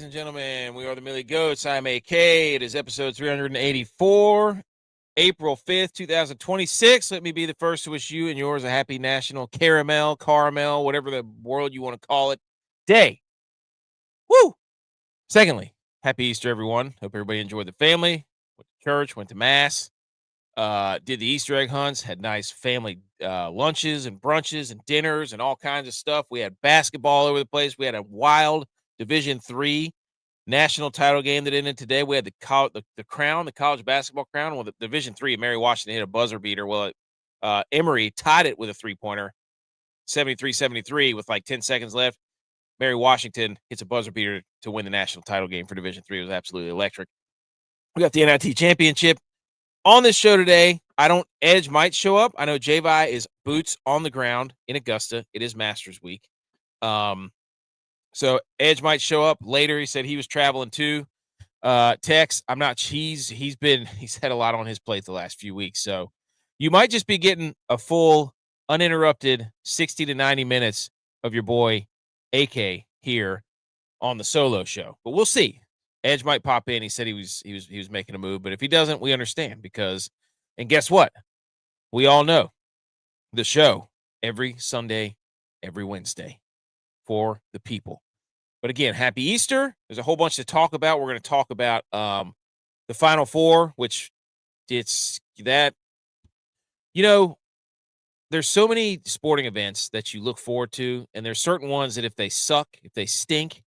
and gentlemen. We are the Millie Goats. I'm AK. It is episode 384, April 5th, 2026. Let me be the first to wish you and yours a happy national caramel, whatever the world you want to call it, day. Woo! Secondly, happy Easter, everyone. Hope everybody enjoyed the family, went to church, went to mass, did the Easter egg hunts, had nice family lunches and brunches and dinners and all kinds of stuff. We had basketball all over the place. We had a wild Division III national title game that ended today. We had the crown, the college basketball crown. Well, the Division III, Mary Washington hit a buzzer beater. Well, Emory tied it with a three-pointer, 73-73 with like 10 seconds left. Mary Washington hits a buzzer beater to win the national title game for Division III. It was absolutely electric. We got the NIT championship. On this show today, Edge might show up. I know J.Y is boots on the ground in Augusta. It is Masters Week. So Edge might show up later. He said he was traveling too. Tex, I'm not. He's had a lot on his plate the last few weeks. So you might just be getting a full, uninterrupted 60 to 90 minutes of your boy AK here on the solo show. But we'll see. Edge might pop in. He said he was making a move, but if he doesn't, we understand and guess what? We all know the show every Sunday, every Wednesday for the people. But again, happy Easter. There's a whole bunch to talk about. We're going to talk about the Final Four, which it's that, there's so many sporting events that you look forward to, and there's certain ones that if they suck, if they stink,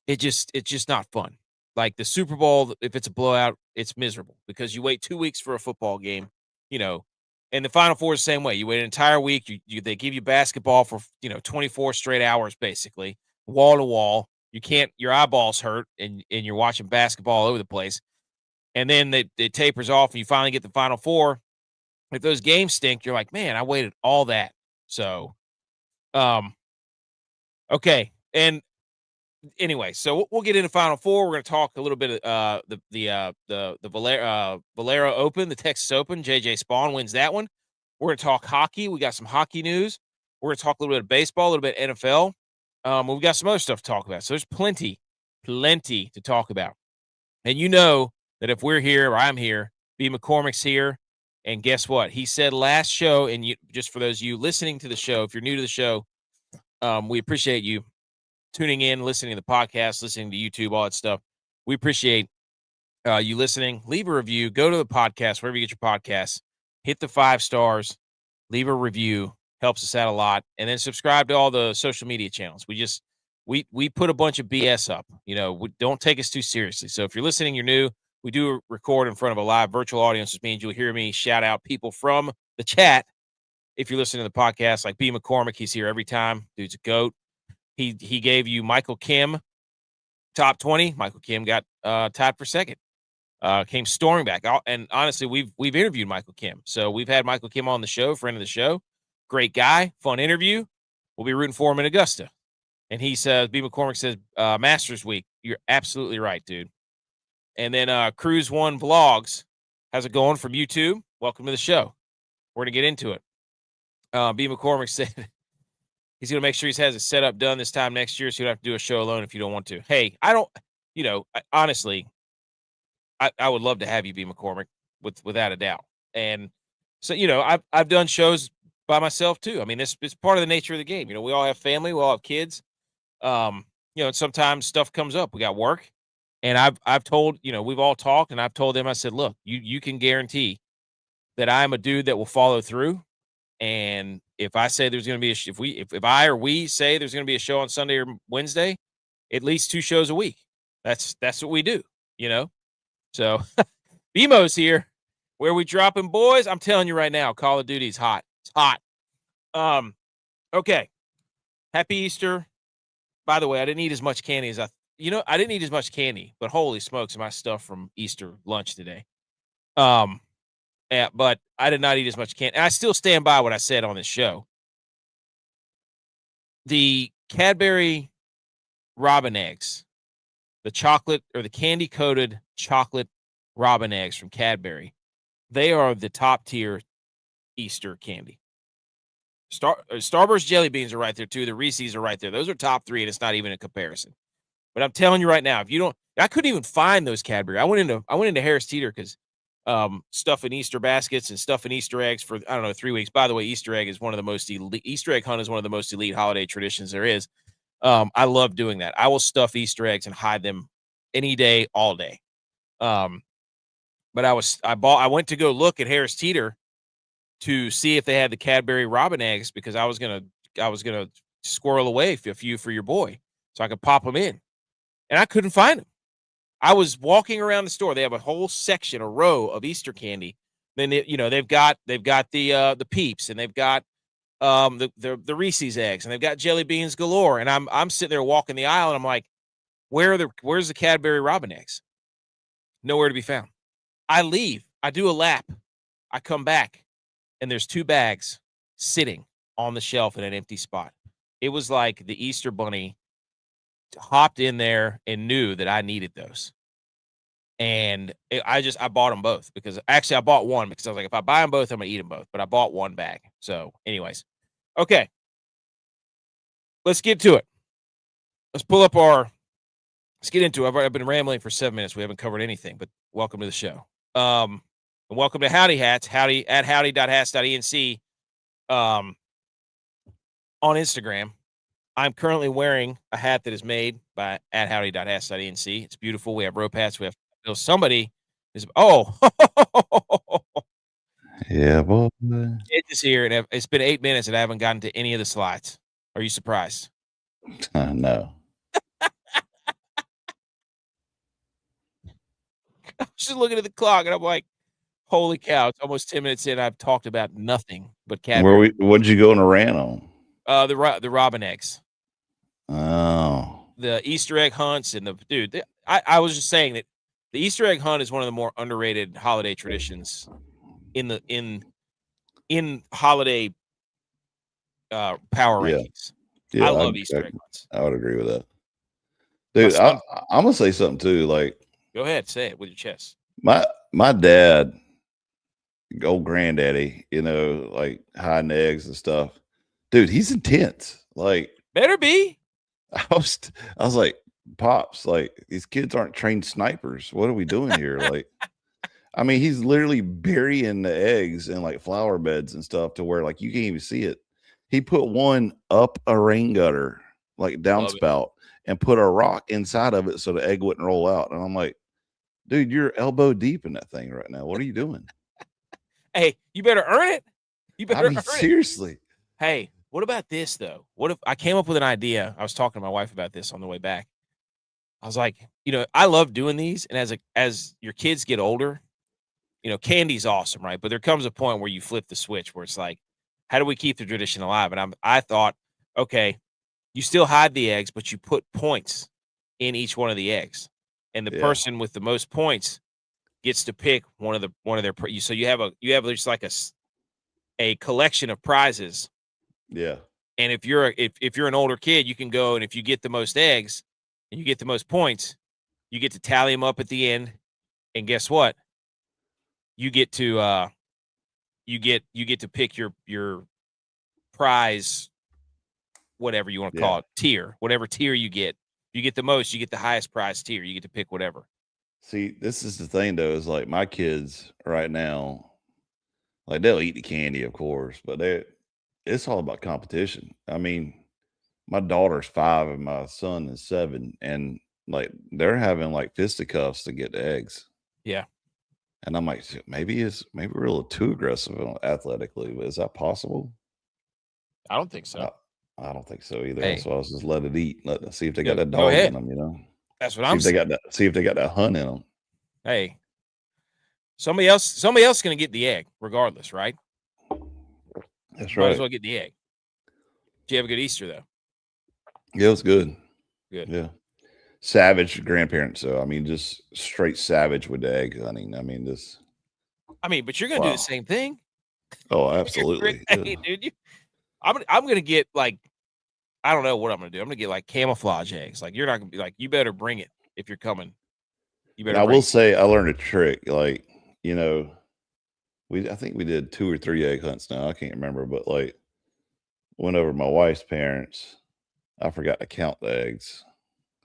it's just not fun. Like the Super Bowl, if it's a blowout, it's miserable because you wait 2 weeks for a football game, and the Final Four is the same way. You wait an entire week. They give you basketball for 24 straight hours, basically, wall to wall. Your eyeballs hurt, and you're watching basketball all over the place. And then it tapers off, and you finally get the Final Four. If those games stink, you're like, man, I waited all that. So, okay, and anyway, so we'll get into Final Four. We're going to talk a little bit of the Valero Open, the Texas Open. JJ Spaun wins that one. We're going to talk hockey. We got some hockey news. We're going to talk a little bit of baseball, a little bit of NFL. We've got some other stuff to talk about. So there's plenty to talk about. And you know that if we're here or I'm here, B. McCormick's here. And guess what? He said last show, and just for those of you listening to the show, if you're new to the show, we appreciate you tuning in, listening to the podcast, listening to YouTube, all that stuff. We appreciate you listening. Leave a review. Go to the podcast, wherever you get your podcasts. Hit the 5 stars. Leave a review. Helps us out a lot. And then subscribe to all the social media channels. We put a bunch of BS up. Don't take us too seriously. So if you're listening, you're new. We do record in front of a live virtual audience, which means you'll hear me shout out people from the chat. If you're listening to the podcast, like B. McCormick, he's here every time. Dude's a goat. He gave you Michael Kim top 20. Michael Kim got tied for second. Came storming back. And honestly, we've interviewed Michael Kim. So we've had Michael Kim on the show, friend of the show. Great guy, fun interview. We'll be rooting for him in Augusta. And he says, B. McCormick says, Masters Week. You're absolutely right, dude. And then Cruise One Vlogs. How's it going from YouTube? Welcome to the show. We're going to get into it. B. McCormick said he's going to make sure he has it set up done this time next year, so you don't have to do a show alone if you don't want to. Hey, honestly, I would love to have you, B. McCormick, without a doubt. And so, I've done shows by myself too. I mean, it's part of the nature of the game. We all have family, we all have kids. And sometimes stuff comes up. We got work. And I've told, we've all talked, and I've told them, I said, look, you can guarantee that I'm a dude that will follow through. And if I say there's going to be if I or we say there's going to be a show on Sunday or Wednesday, at least 2 shows a week. That's what we do, So BMO's here. Where we dropping, boys? I'm telling you right now, Call of Duty's hot. It's hot. Okay. Happy Easter. By the way, I didn't eat as much candy as I didn't eat as much candy, but holy smokes, my stuff from Easter lunch today. But I did not eat as much candy. And I still stand by what I said on this show. The Cadbury Robin eggs, the chocolate or the candy-coated chocolate Robin eggs from Cadbury, they are the top tier Easter candy. Starburst jelly beans are right there too. The Reese's are right there. Those are top 3, and it's not even a comparison. But I'm telling you right now, if you don't, I couldn't even find those Cadbury. I went into Harris Teeter because stuffing Easter baskets and stuffing Easter eggs for, I don't know, 3 weeks. By the way, Easter egg is one of the most elite, Easter egg hunt is one of the most elite holiday traditions there is. I love doing that. I will stuff Easter eggs and hide them any day, all day. But I went to go look at Harris Teeter to see if they had the Cadbury Robin eggs because I was gonna squirrel away a few for your boy so I could pop them in, and I couldn't find them. I was walking around the store. They have a whole section, a row of Easter candy. Then they've got the Peeps, and they've got the Reese's eggs, and they've got jelly beans galore. And I'm sitting there walking the aisle, and I'm like, where's the Cadbury Robin eggs? Nowhere to be found. I leave. I do a lap. I come back, and there's 2 bags sitting on the shelf in an empty spot. It was like the Easter bunny hopped in there and knew that I needed those. And I bought them both because actually I bought one because I was like, if I buy them both, I'm gonna eat them both. But I bought 1 bag. So, anyways, okay, let's get to it. Let's get into it. I've been rambling for 7 minutes. We haven't covered anything, but welcome to the show. And welcome to Howdy Hats. Howdy at howdy.hats.enc on Instagram. I'm currently wearing a hat that is made by at howdy.hats.enc. It's beautiful. We have rope hats. We have somebody is yeah, boy. It's here, and it's been 8 minutes, and I haven't gotten to any of the slides. Are you surprised? No. I was just looking at the clock, and I'm like, "Holy cow! It's almost 10 minutes in. I've talked about nothing but Cadbury." What'd you go on a rant on? The Robin eggs. Oh, The Easter egg hunts and I was just saying that the Easter egg hunt is one of the more underrated holiday traditions in holiday power rankings. Yeah, I love Easter egg hunts. I would agree with that. Dude, I'm gonna say something too. Like, go ahead, say it with your chest. My dad, old granddaddy, like hiding eggs and stuff. Dude, he's intense. Like, better be. I was like, Pops, like these kids aren't trained snipers. What are we doing here? Like, I mean, he's literally burying the eggs in like flower beds and stuff to where like you can't even see it. He put one up a rain gutter, like downspout, and put a rock inside of it so the egg wouldn't roll out. And I'm like, dude, you're elbow deep in that thing right now. What are you doing? Hey, you better earn it. You better earn seriously. It. Hey, what about this though? What if I came up with an idea? I was talking to my wife about this on the way back. I was like, I love doing these, and as your kids get older, candy's awesome, right? But there comes a point where you flip the switch where it's like, how do we keep the tradition alive? And I thought, okay, you still hide the eggs, but you put points in each one of the eggs, and the person with the most points gets to pick one of their. So you have just like a collection of prizes. Yeah. And if you're an older kid, you can go, and if you get the most eggs and you get the most points, you get to tally them up at the end. And guess what? You get to pick your prize, whatever you want to call it, tier, whatever tier you get. You get the most, you get the highest prize tier. You get to pick whatever. See, this is the thing though, is like my kids right now, like they'll eat the candy, of course, but it's all about competition. I mean, my daughter's 5 and my son is 7, and like they're having like fisticuffs to get the eggs. Yeah. And I'm like, maybe we're a little too aggressive athletically, but is that possible? I don't think so. I don't think so either. Hey. So I'll just let it eat. See if they got that dog in them, That's what I'm saying. See if they got that hunt in them. Hey, somebody else is going to get the egg regardless, right? That's Might right. as well get the egg. Did you have a good Easter though? Yeah, it was good. Good. Yeah. Savage grandparents, so I mean, just straight savage with the egg hunting. I mean, but you're gonna do the same thing. Oh, absolutely. Hey, dude, I'm gonna get like, I don't know what I'm gonna do. I'm gonna get like camouflage eggs. Like, you're not gonna be like, you better bring it if you're coming. You better. I will say, I learned a trick. Like, I think we did 2 or 3 egg hunts now. I can't remember, but like, went over to my wife's parents. I forgot to count the eggs.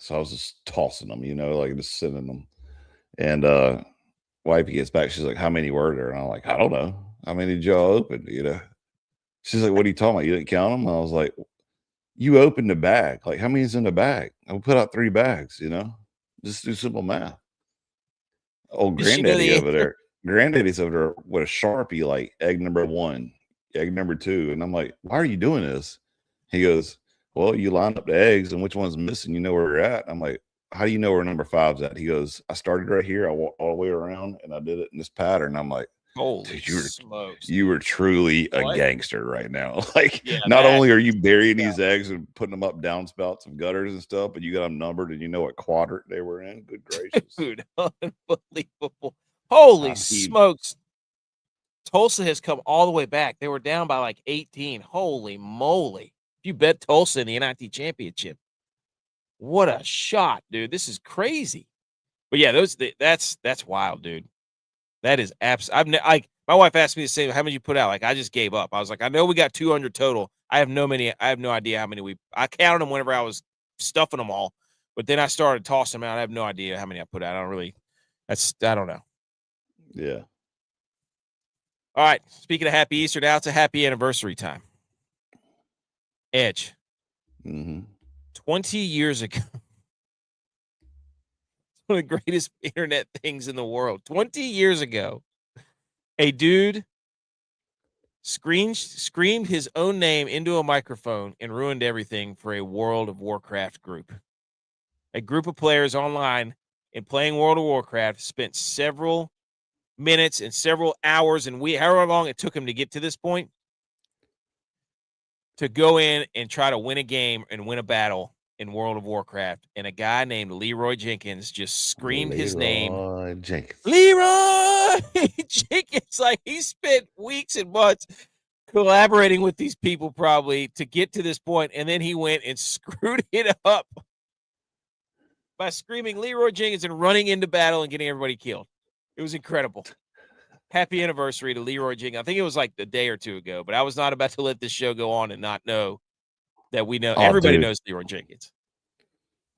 So I was just tossing them, like just sending them. And wifey gets back, she's like, "How many were there?" And I'm like, "I don't know. How many did y'all open?" She's like, "What are you talking about? You didn't count them?" I was like, "You opened the bag. Like, how many's in the bag? I put out 3 bags, Just do simple math." Old Does she know granddaddy the over answer? there. Granddaddy's over there with a Sharpie, like egg number 1, egg number 2. And I'm like, "Why are you doing this?" He goes, "Well, you line up the eggs and which one's missing, you know where you're at." I'm like, "How do you know where number 5's at?" He goes, "I started right here. I walked all the way around and I did it in this pattern." I'm like, Holy "Dude, smokes, you dude. were truly a What? gangster right now." Like, Yeah, not that only are you burying these eggs and putting them up downspouts of gutters and stuff, but you got them numbered and you know what quadrant they were in. Good gracious. dude, unbelievable. Holy I mean, smokes. Tulsa has come all the way back. They were down by like 18. Holy moly. You bet Tulsa in the NIT championship. What a shot, dude. This is crazy. But yeah, that's wild, dude. That is like my wife asked me the same, how many you put out? Like I just gave up. I was like, I know we got 200 total. I have no idea how many I counted them whenever I was stuffing them all. But then I started tossing them out. I have no idea how many I put out. I don't know. yeah. All right. Speaking of happy Easter, now it's a happy anniversary time. Edge. Mm-hmm. 20 years ago. One of the greatest internet things in the world. 20 years ago, a dude screamed his own name into a microphone and ruined everything for a World of Warcraft group. A group of players online and playing World of Warcraft spent several minutes and several hours and however long it took him to get to this point to go in and try to win a game and win a battle in World of Warcraft. And a guy named Leroy Jenkins just screamed his name. Leroy Jenkins. Leroy Jenkins. Like he spent weeks and months collaborating with these people probably to get to this point, and then he went and screwed it up by screaming Leroy Jenkins and running into battle and getting everybody killed. It was incredible. Happy anniversary to Leroy Jenkins. I think it was like a day or two ago, but I was not about to let this show go on and not know that we know Oh, everybody dude. knows Leroy Jenkins.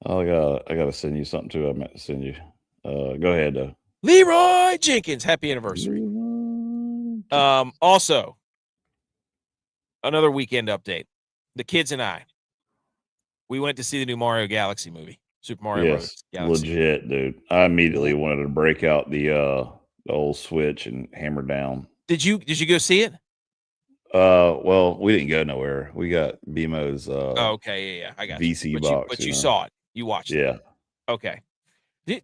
Oh, I gotta send you something too. I meant to send you. Go ahead though. Leroy Jenkins, happy anniversary. Also, another weekend update. The kids and I, we went to see the new Mario Galaxy movie, Super Mario Bros. Yes, Galaxy. legit, dude. I immediately wanted to break out the old Switch and hammer down. Did you go see it? Well, we didn't go nowhere. We got BMO's Oh, okay, yeah, I got VC you. box. But you saw it. You watched it. Yeah. Okay.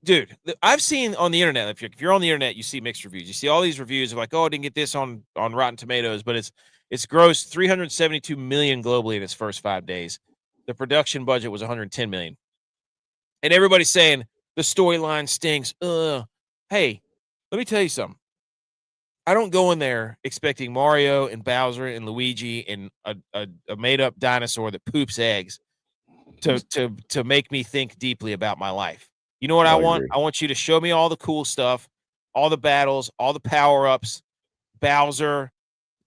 Dude, I've seen on the internet, if you're on the internet, you see mixed reviews. You see all these reviews of like, oh, I didn't get this on Rotten Tomatoes, but it's grossed 372 million globally in its first 5 days. The production budget was 110 million. And everybody's saying the storyline stinks. Hey, let me tell you something. I don't go in there expecting Mario and Bowser and Luigi and a made up dinosaur that poops eggs to make me think deeply about my life. You know what I I want? agree. I want you to show me all the cool stuff, all the battles, all the power ups, Bowser,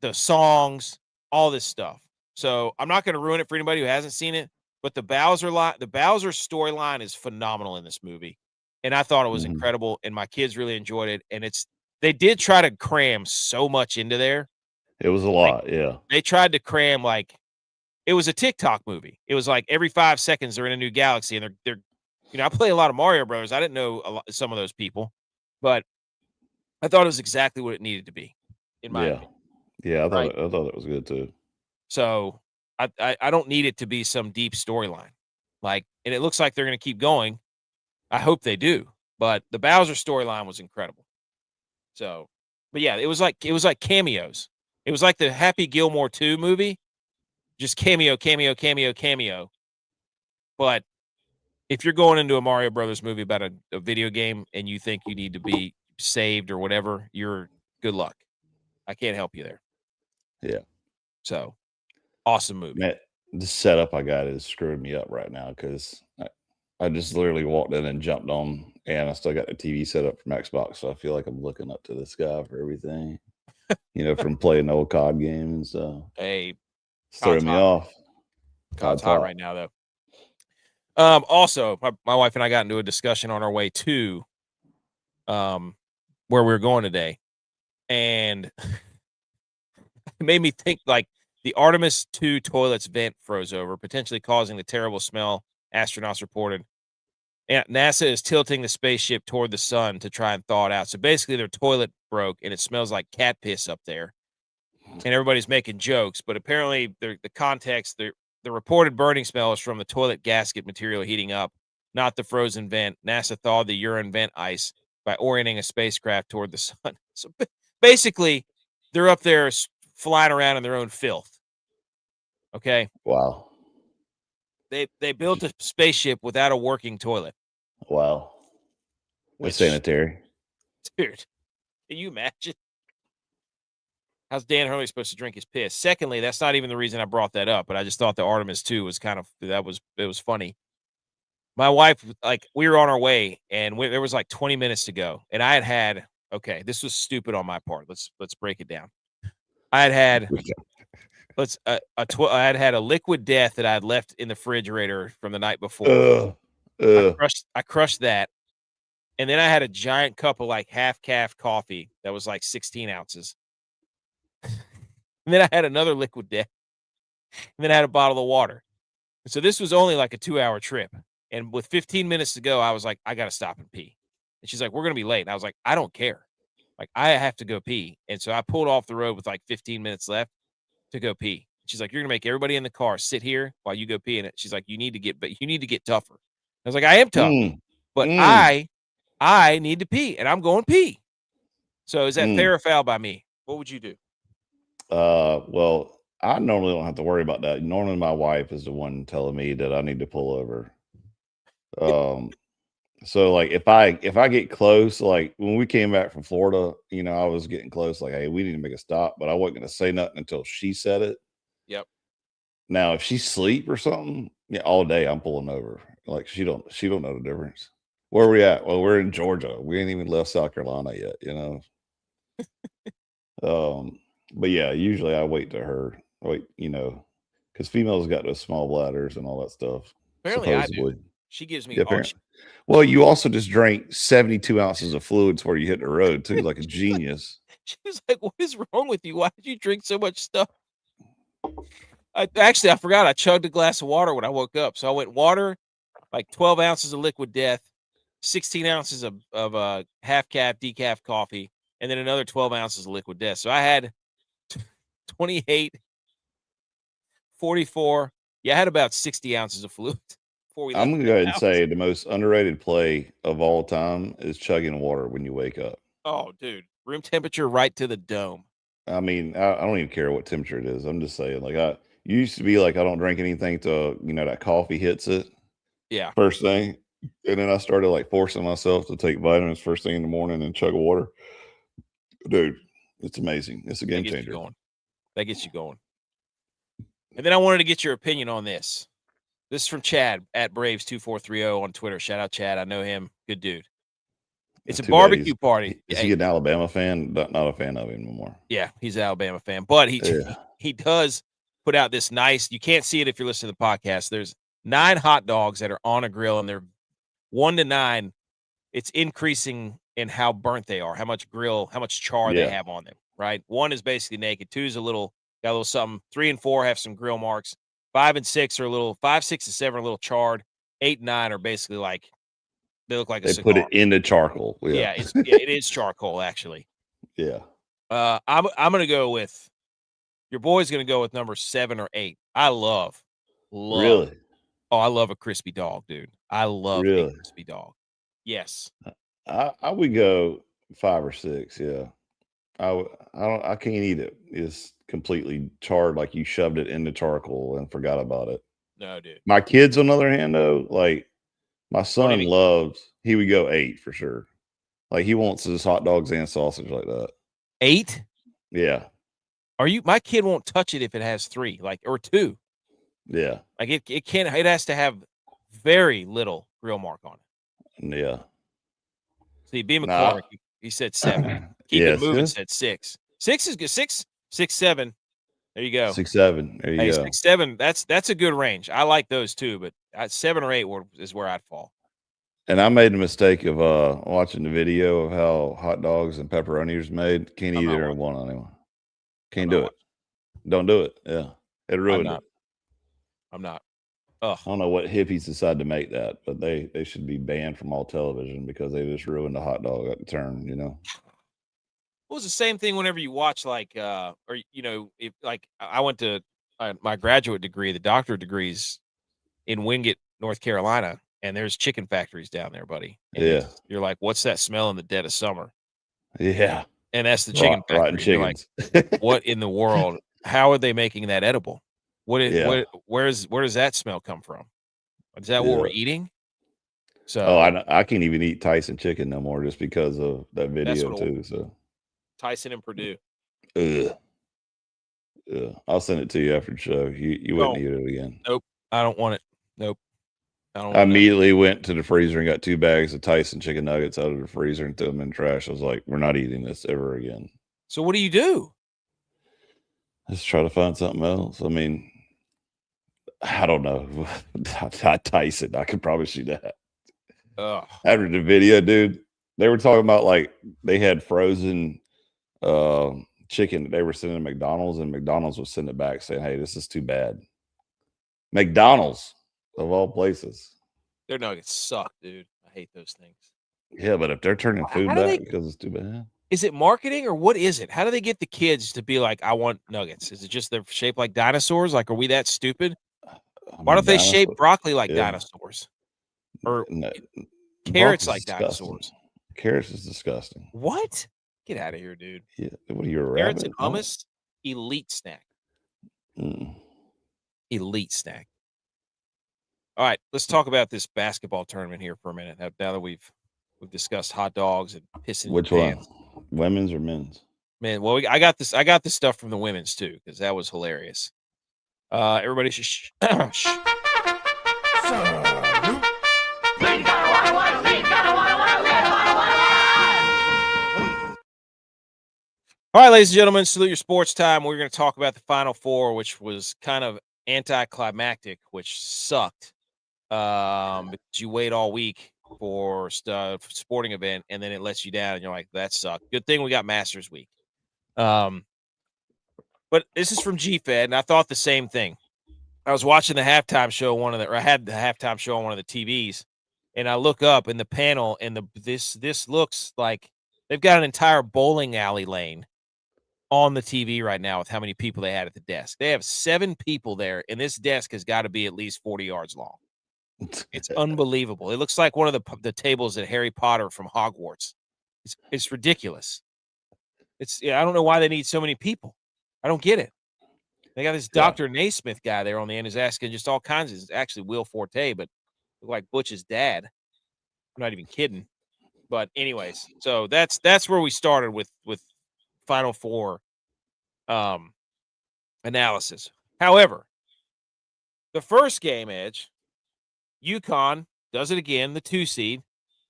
the songs, all this stuff. So I'm not going to ruin it for anybody who hasn't seen it, but the Bowser storyline is phenomenal in this movie, and I thought it was Mhm. incredible, and my kids really enjoyed it. And they did try to cram so much into there. It was a Like lot. Yeah. they tried to cram like it was a TikTok movie. It was like every 5 seconds they're in a new galaxy, and they're I play a lot of Mario Brothers. I didn't know some of those people, but I thought it was exactly what it needed to be, in my Yeah. opinion. Yeah. Right. I thought it was good too. So I don't need it to be some deep storyline. Like, and it looks like they're going to keep going. I hope they do. But the Bowser storyline was incredible. So, but yeah, it was like cameos. It was like the Happy Gilmore 2 movie, just cameo, cameo, cameo, cameo. But if you're going into a Mario Brothers movie about a video game and you think you need to be saved or whatever, you're good luck. I can't help you there. Yeah. So, awesome movie. Man, the setup I got is screwing me up right now because I just literally walked in and jumped on, and I still got the TV set up from Xbox, so I feel like I'm looking up to this guy for everything. From playing the old COD game and stuff. Hey, It's COD's throwing me hot. off. COD's COD's hot hot. right now, though. Also, my wife and I got into a discussion on our way to where we were going today, and it made me think like the Artemis 2 toilet's vent froze over, potentially causing the terrible smell astronauts reported. And NASA is tilting the spaceship toward the sun to try and thaw it out. So basically, their toilet broke, and it smells like cat piss up there. And everybody's making jokes, but apparently, the context, the reported burning smell is from the toilet gasket material heating up, not the frozen vent. NASA thawed the urine vent ice by orienting a spacecraft toward the sun. So basically, they're up there flying around in their own filth. Okay, Wow. they built a spaceship without a working toilet. Wow. Which, sanitary. dude, can you imagine? How's Dan Hurley supposed to drink his piss? Secondly, that's not even the reason I brought that up, but I just thought the Artemis 2 was it was funny. My wife, like, we were on our way, and there was like 20 minutes to go, and I had okay, this was stupid on my part. Let's break it down. I had I had a liquid death that I had left in the refrigerator from the night before. I crushed that, and then I had a giant cup of like half calf coffee that was like 16 ounces. And then I had another liquid death, and then I had a bottle of water. And so this was only like a 2-hour trip. And with 15 minutes to go, I was like, I got to stop and pee. And she's like, we're going to be late. And I was like, I don't care. Like, I have to go pee. And so I pulled off the road with like 15 minutes left to go pee. She's like, you're going to make everybody in the car sit here while you go pee. And she's like, you need to get tougher. I was like, I am tough, but I need to pee, and I'm going pee. So is that fair or foul by me? What would you do? Well, I normally don't have to worry about that. Normally, my wife is the one telling me that I need to pull over. So like if I get close, like when we came back from Florida, I was getting close, like, hey, we need to make a stop, but I wasn't gonna say nothing until she said it. Yep. Now, if she's asleep or something, yeah, all day I'm pulling over. Like she don't know the difference. Where are we at? Well, we're in Georgia. We ain't even left South Carolina yet. But yeah, usually I wait because females got those small bladders and all that stuff. Apparently I do. Supposedly. She gives me Yeah, apparently. Well, you also just drank 72 ounces of fluids where you hit the road too, like a genius. She was like, what is wrong with you? Why did you drink so much stuff? I forgot. I chugged a glass of water when I woke up. So I went water, like 12 ounces of liquid death, 16 ounces of half calf decaf coffee, and then another 12 ounces of liquid death. So I had 28, 44. Yeah, I had about 60 ounces of fluid before we left. I'm gonna go ahead and say the most underrated play of all time is chugging water when you wake up. Oh, dude, room temperature right to the dome. I mean, I don't even care what temperature it is. I'm just saying, like, I used to be like, I don't drink anything till that coffee hits it. Yeah. First thing, and then I started like forcing myself to take vitamins first thing in the morning and chug water. Dude, it's amazing. It's a game changer. That gets you going. And then I wanted to get your opinion on this. This is from Chad at Braves2430 on Twitter. Shout out Chad. I know him. Good dude. It's a barbecue party. Is he an Alabama fan? Not a fan of him anymore. Yeah, he's an Alabama fan. But he does put out this nice, you can't see it if you're listening to the podcast. There's 9 hot dogs that are on a grill, and they're 1 to 9. It's increasing in how burnt they are, how much char they have on them, right? 1 is basically naked. 2 is got a little something. 3 and 4 have some grill marks. 5 and 6 are 5, 6, and 7 are a little charred. 8 and 9 are basically like, they look like a cigar. Put it in the charcoal. Yeah, it is charcoal, actually. Yeah. I'm gonna go with your boy's gonna go with number 7 or 8. I love. Really? Oh, I love a crispy dog, dude. I love a crispy dog. Yes. I would go 5 or 6. Yeah. I can't eat it. It's completely charred, like you shoved it into charcoal and forgot about it. No, dude. My kids, on the other hand, though, like my son he would go 8 for sure. Like he wants his hot dogs and sausage like that. 8? Yeah. My kid won't touch it if it has 3, or 2. Yeah. Like it has to have very little grill mark on it. Yeah. See, B. McCormick, he said 7. Keep it moving, said 6. 6 is good. 6, 7. There you go. 6, 7. There you go. 6, 7. That's a good range. I like those too, but 7 or 8 is where I'd fall. And I made the mistake of watching the video of how hot dogs and pepperoni is made. Can't eat either one anymore. Can't do it. Don't do it. Yeah, it ruined it. I'm not. Ugh. I don't know what hippies decide to make that, but they should be banned from all television because they just ruined the hot dog at the turn. You know. Well, it's the same thing whenever you watch like, or if like I went to my graduate degree, the doctorate degrees in Wingate, North Carolina, and there's chicken factories down there, buddy. And you're like, what's that smell in the dead of summer? Yeah. And that's the chicken factory. Rotten chickens. You're like, what in the world? How are they making that edible? Where does that smell come from? Is that what we're eating? So I can't even eat Tyson chicken no more just because of that video too. So Tyson and Purdue. Ugh. I'll send it to you after the show. You wouldn't eat it again. Nope. I don't want it. Nope. I immediately went to the freezer and got 2 bags of Tyson chicken nuggets out of the freezer and threw them in the trash. I was like, we're not eating this ever again. So what do you do? Just try to find something else. I mean, I don't know. Not Tyson. I could probably see that. After the video, dude, they were talking about like they had frozen chicken that they were sending to McDonald's, and McDonald's was sending it back saying, hey, this is too bad. McDonald's, of all places. Their nuggets suck, dude. I hate those things. Yeah, but if they're turning food back because it's too bad. Is it marketing or what is it? How do they get the kids to be like, I want nuggets? Is it just they're shaped like dinosaurs? Like, are we that stupid? Why don't they shape broccoli like dinosaurs? Or carrots like dinosaurs? Carrots is disgusting. What? Get out of here, dude. Yeah. What are you, a carrots rabbit? and hummus? Elite snack. Elite snack. All right, let's talk about this basketball tournament here for a minute. Now that we've discussed hot dogs and pissing. Which one? Women's or men's? Man, well, I got this stuff from the women's too because that was hilarious. Everybody should shh. All right, ladies and gentlemen, salute your sports time. We're going to talk about the Final Four, which was kind of anticlimactic, which sucked. Because you wait all week for sporting event, and then it lets you down, and you're like, that sucked. Good thing we got Masters Week. But this is from G.U.Y.S, and I thought the same thing. I was watching the halftime show I had the halftime show on one of the TVs, and I look up in the panel, and this looks like they've got an entire bowling alley lane on the TV right now with how many people they had at the desk. They have 7 people there, and this desk has got to be at least 40 yards long. It's unbelievable. It looks like one of the tables at Harry Potter from Hogwarts. It's ridiculous. I don't know why they need so many people. I don't get it. They got this Dr. Naismith guy there on the end who's asking just all kinds of. It's actually Will Forte, but look like Butch's dad. I'm not even kidding. But anyways, so that's where we started with Final Four analysis. However, the first game, Edge, UConn does it again, the 2 seed.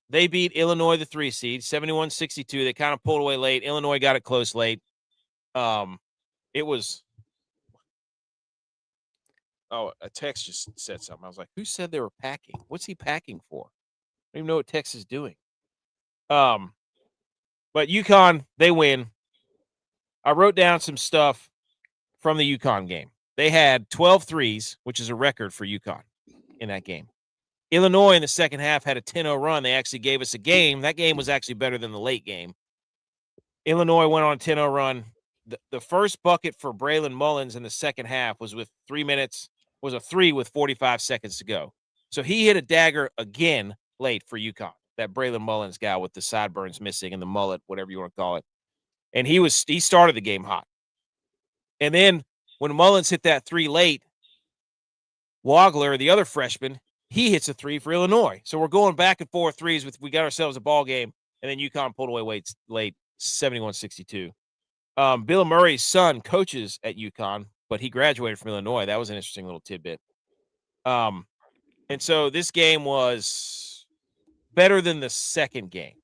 They beat Illinois, the 3 seed, 71-62. They kind of pulled away late. Illinois got it close late. It was a text just said something. I was like, who said they were packing? What's he packing for? I don't even know what text is doing. But UConn, they win. I wrote down some stuff from the UConn game. They had 12 threes, which is a record for UConn in that game. Illinois in the second half had a 10-0 run. They actually gave us a game. That game was actually better than the late game. Illinois went on a 10-0 run. The first bucket for Braylon Mullins in the second half was with 3 minutes, was a 3 with 45 seconds to go. So he hit a dagger again late for UConn, that Braylon Mullins guy with the sideburns missing and the mullet, whatever you want to call it. And he started the game hot. And then when Mullins hit that 3 late, Wagler, the other freshman, he hits a 3 for Illinois. So we're going back and forth threes. We got ourselves a ball game, and then UConn pulled away late, 71-62. Bill Murray's son coaches at UConn, but he graduated from Illinois. That was an interesting little tidbit. And so this game was better than the second game.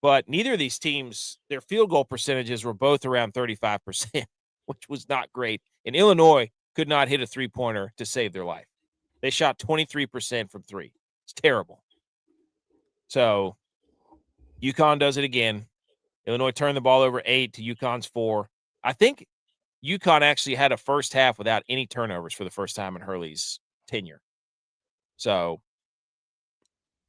But neither of these teams, their field goal percentages were both around 35%, which was not great. And Illinois could not hit a 3-pointer to save their life. They shot 23% from 3. It's terrible. So UConn does it again. Illinois turned the ball over 8 to UConn's 4. I think UConn actually had a first half without any turnovers for the first time in Hurley's tenure. So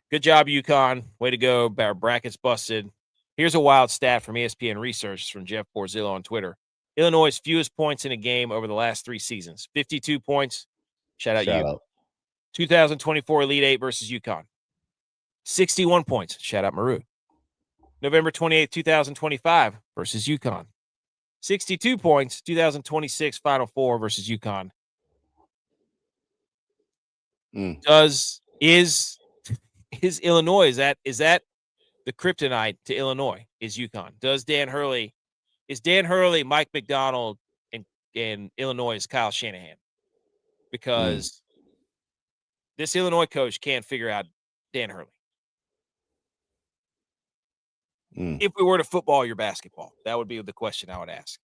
good job, UConn. Way to go. Our brackets busted. Here's a wild stat from ESPN Research from Jeff Borzillo on Twitter. Illinois' fewest points in a game over the last 3 seasons. 52 points. Shout out. 2024 Elite 8 versus UConn. 61 points. Shout out Maru. November 28, 2025 versus UConn. 62 points. 2026 Final Four versus UConn. Is Illinois, is that the kryptonite to Illinois? Is UConn? Is Dan Hurley, Mike McDonald, and Illinois' Kyle Shanahan? Because this Illinois coach can't figure out Dan Hurley. If we were to football your basketball, that would be the question I would ask.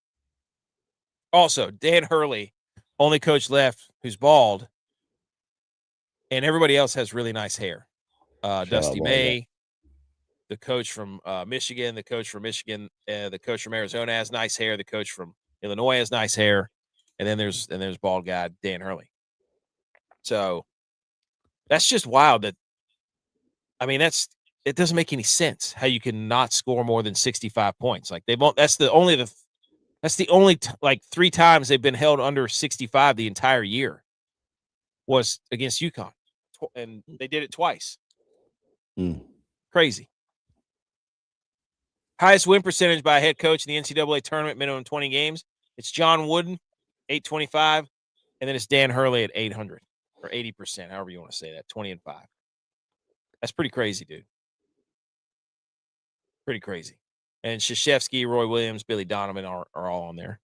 Also, Dan Hurley, only coach left who's bald, and everybody else has really nice hair. Dusty May, the coach from Michigan, the coach from Arizona has nice hair. The coach from Illinois has nice hair, and then there's bald guy Dan Hurley. So that's just wild. It doesn't make any sense how you can not score more than 65 points. Like that's the only 3 times they've been held under 65 the entire year was against UConn, and they did it twice. Crazy. Highest win percentage by a head coach in the NCAA tournament, minimum 20 games. It's John Wooden, 825, and then it's Dan Hurley at 800 or 80%, however you want to say that, 20-5. That's pretty crazy, dude. Pretty crazy. And Krzyzewski, Roy Williams, Billy Donovan are all on there.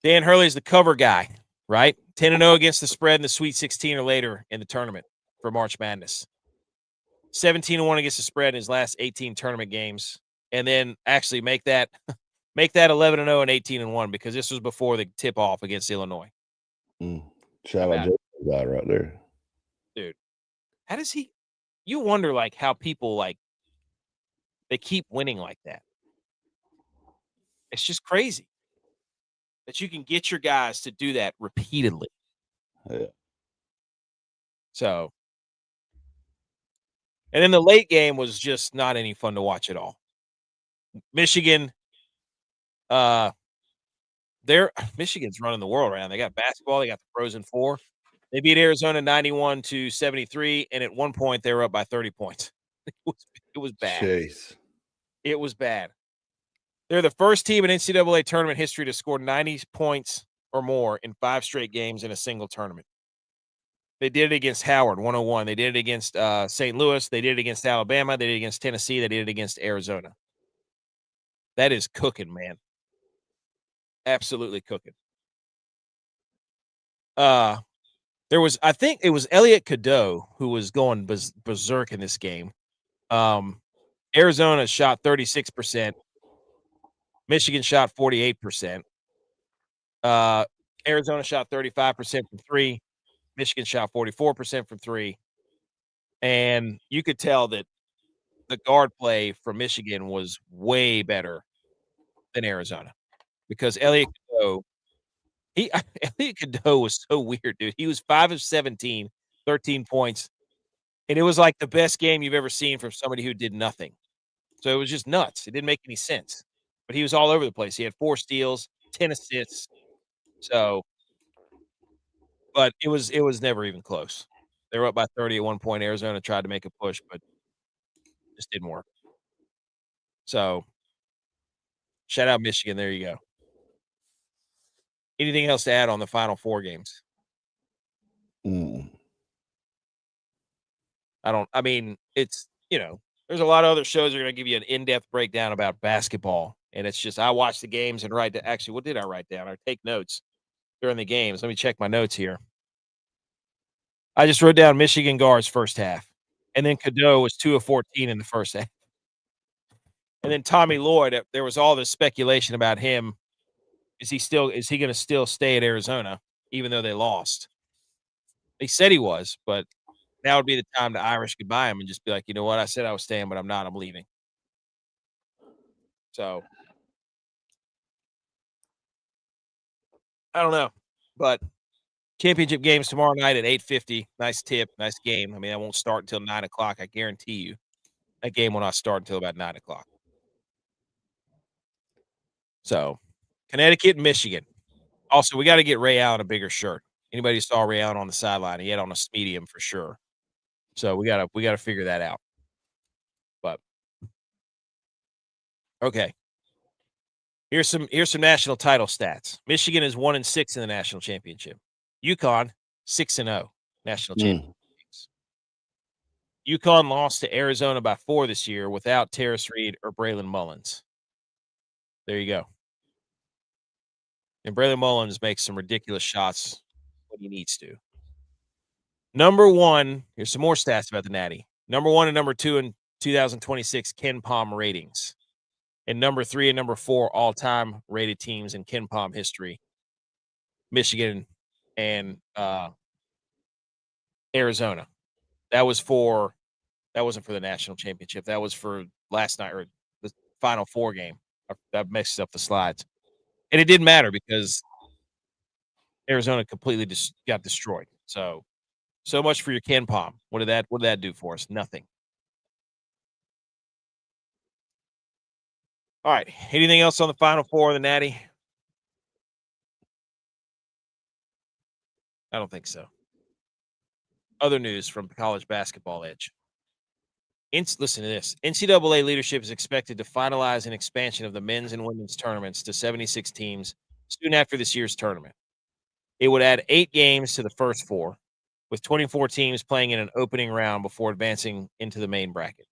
Dan Hurley's the cover guy, right? 10-0 against the spread in the Sweet 16 or later in the tournament for March Madness. 17-1 against the spread in his last 18 tournament games. And then actually make that 11-0 and 18-1 because this was before the tip-off against Illinois. Shout out JJ guy right there. Dude, how does he – you wonder, like, how people, like, they keep winning like that. It's just crazy that you can get your guys to do that repeatedly. Yeah. So, and then the late game was just not any fun to watch at all. Michigan's running the world around. They got basketball. They got the Frozen Four. They beat Arizona 91-73, and at one point they were up by 30 points. It was bad. Chase. It was bad. They're the first team in NCAA tournament history to score 90 points or more in 5 straight games in a single tournament. They did it against Howard, 101. They did it against St. Louis. They did it against Alabama. They did it against Tennessee. They did it against Arizona. That is cooking, man. Absolutely cooking. I think it was Elliot Cadeau who was going berserk in this game. Arizona shot 36%. Michigan shot 48%. Arizona shot 35% from 3. Michigan shot 44% from 3. And you could tell that the guard play from Michigan was way better than Arizona because Elliot Cadeau was so weird, dude. He was 5 of 17, 13 points. And it was like the best game you've ever seen from somebody who did nothing. So it was just nuts. It didn't make any sense. But he was all over the place. He had 4 steals, 10 assists. So, but it was never even close. They were up by 30 at one point. Arizona tried to make a push, but just didn't work. So, shout out Michigan. There you go. Anything else to add on the Final Four games? It's, there's a lot of other shows that are going to give you an in-depth breakdown about basketball. And it's just, I watch the games and actually, what did I write down? I take notes during the games. Let me check my notes here. I just wrote down Michigan guards first half. And then Cadeau was 2 of 14 in the first half. And then Tommy Lloyd, there was all this speculation about him. Is he going to still stay at Arizona? even though they lost. He said he was, but now would be the time to Irish goodbye him and just be like, you know what? I said I was staying, but I'm not. I'm leaving. So I don't know, but championship games tomorrow night at 8:50. Nice tip, nice game. I mean, I won't start until 9:00. I guarantee you, that game will not start until about 9:00. So, Connecticut and Michigan. Also, we got to get Ray Allen a bigger shirt. Anybody who saw Ray Allen on the sideline, he had on a medium for sure. So we gotta figure that out. But okay, here's some national title stats. Michigan is 1-6 in the national championship. UConn 6-0 national championship games. UConn lost to Arizona by 4 this year without Terrace Reed or Braylon Mullins. There you go. And Braylon Mullins makes some ridiculous shots when he needs to. Number 1, here's some more stats about the Natty. Number 1 and number 2 in 2026 Ken Pom ratings. And number 3 and number 4 all-time rated teams in Ken Pom history. Michigan and Arizona. That wasn't for the national championship. That was for last night or the Final Four game. I messed up the slides. And it didn't matter because Arizona completely got destroyed. So much for your Ken Pom. What did that do for us? Nothing. All right. Anything else on the Final Four of the Natty? I don't think so. Other news from College Basketball Edge. Listen to this. NCAA leadership is expected to finalize an expansion of the men's and women's tournaments to 76 teams soon after this year's tournament. It would add 8 games to the first 4, with 24 teams playing in an opening round before advancing into the main bracket.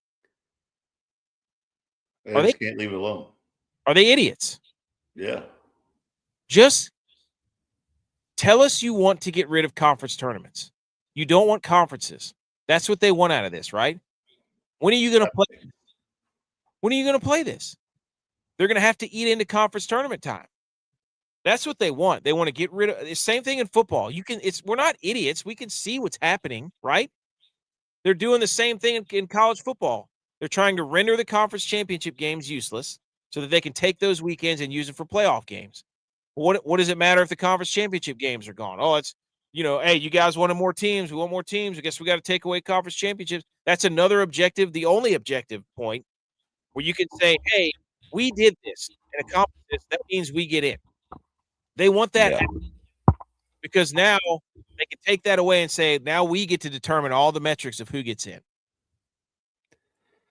They just can't leave it alone. Are they idiots? Yeah. Just tell us you want to get rid of conference tournaments. You don't want conferences. That's what they want out of this, right? When are you going to play? When are you going to play this? They're going to have to eat into conference tournament time. That's what they want. They want to get rid of the same thing in football. We're not idiots. We can see what's happening, right? They're doing the same thing in college football. They're trying to render the conference championship games useless so that they can take those weekends and use them for playoff games. What does it matter if the conference championship games are gone? Oh, it's, hey, you guys wanted more teams. We want more teams. I guess we got to take away conference championships. That's another objective, the only objective point where you can say, hey, we did this and accomplished this. That means we get in. They want that because now they can take that away and say, now we get to determine all the metrics of who gets in.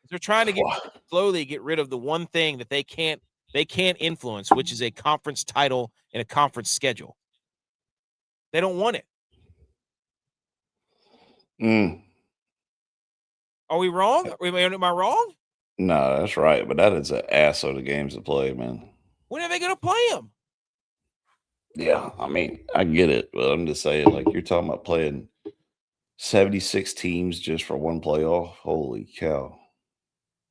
They're trying to slowly get rid of the one thing that they can't influence, which is a conference title and a conference schedule. They don't want it. Are we wrong? Am I wrong? No, that's right. But that is an ass of the games to play, man. When are they going to play them? Yeah, I mean, I get it, but I'm just saying, like, you're talking about playing 76 teams just for one playoff. Holy cow.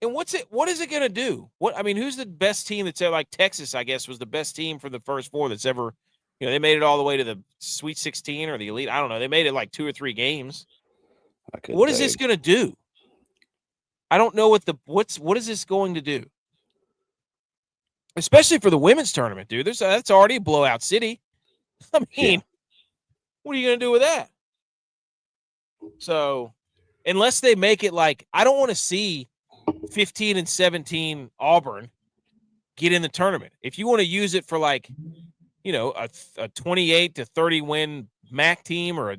And what is it going to do? Who's the best team that's ever, like Texas, I guess, was the best team for the first 4 that's ever, they made it all the way to the Sweet 16 or the Elite. I don't know. They made it like 2 or 3 games. What is this going to do? I don't know what is this going to do? Especially for the women's tournament, dude. That's already a blowout city. I mean, What are you going to do with that? So, unless they make it like, I don't want to see 15 and 17 Auburn get in the tournament. If you want to use it for like, a 28 to 30 win MAC team or,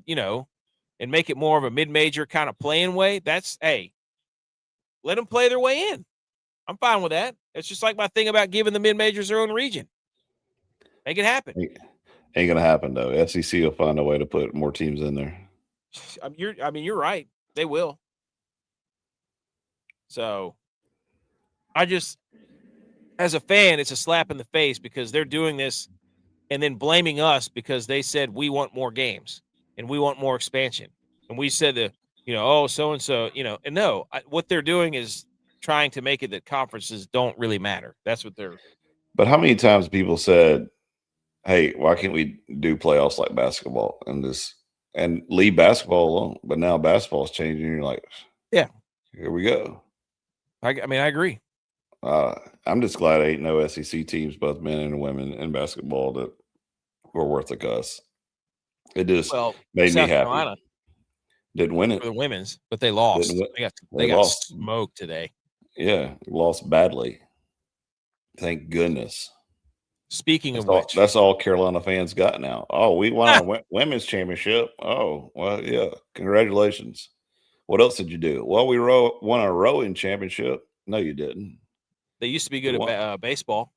and make it more of a mid-major kind of playing way, let them play their way in. I'm fine with that. It's just like my thing about giving the mid-majors their own region. Make it happen. Ain't going to happen, though. SEC will find a way to put more teams in there. You're right. They will. So, I just, as a fan, it's a slap in the face because they're doing this and then blaming us because they said we want more games and we want more expansion. And we said that, so-and-so, and no, what they're doing is trying to make it that conferences don't really matter. That's what they're. But how many times people said, hey, why can't we do playoffs like basketball and leave basketball alone? But now basketball's changing. You're like, Yeah. here we go. I mean, I agree. I'm just glad I ain't no SEC teams, both men and women in basketball, that were worth a cuss. It just Well, made me South happy. Carolina Didn't win it. for the women's, but they Didn't lost. win. They They got lost. smoked today. Yeah, lost badly. Thank goodness. Speaking That's of all. which, That's all Carolina fans got now. Oh, we won our women's championship. Oh, well, yeah. Congratulations. What else did you do? Well, we won a rowing championship. No, you didn't. they used to be We good won. at baseball.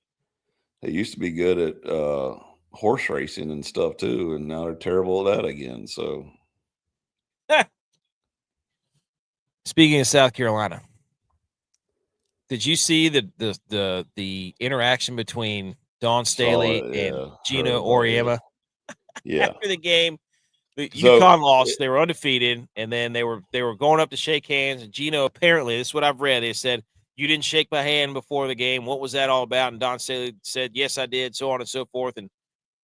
They used to be good at horse racing and stuff too, and now they're terrible at that again. So Speaking of South Carolina, did you see the interaction between Dawn saw Staley it. and Yeah, Geno heard about it. Oriema Yeah. after the game? The So UConn lost. They were undefeated, and then they were going up to shake hands. And Geno, apparently, this is what I've read. They said, "You didn't shake my hand before the game. What was that all about?" And Dawn Staley said, "Yes, I did." So on and so forth. And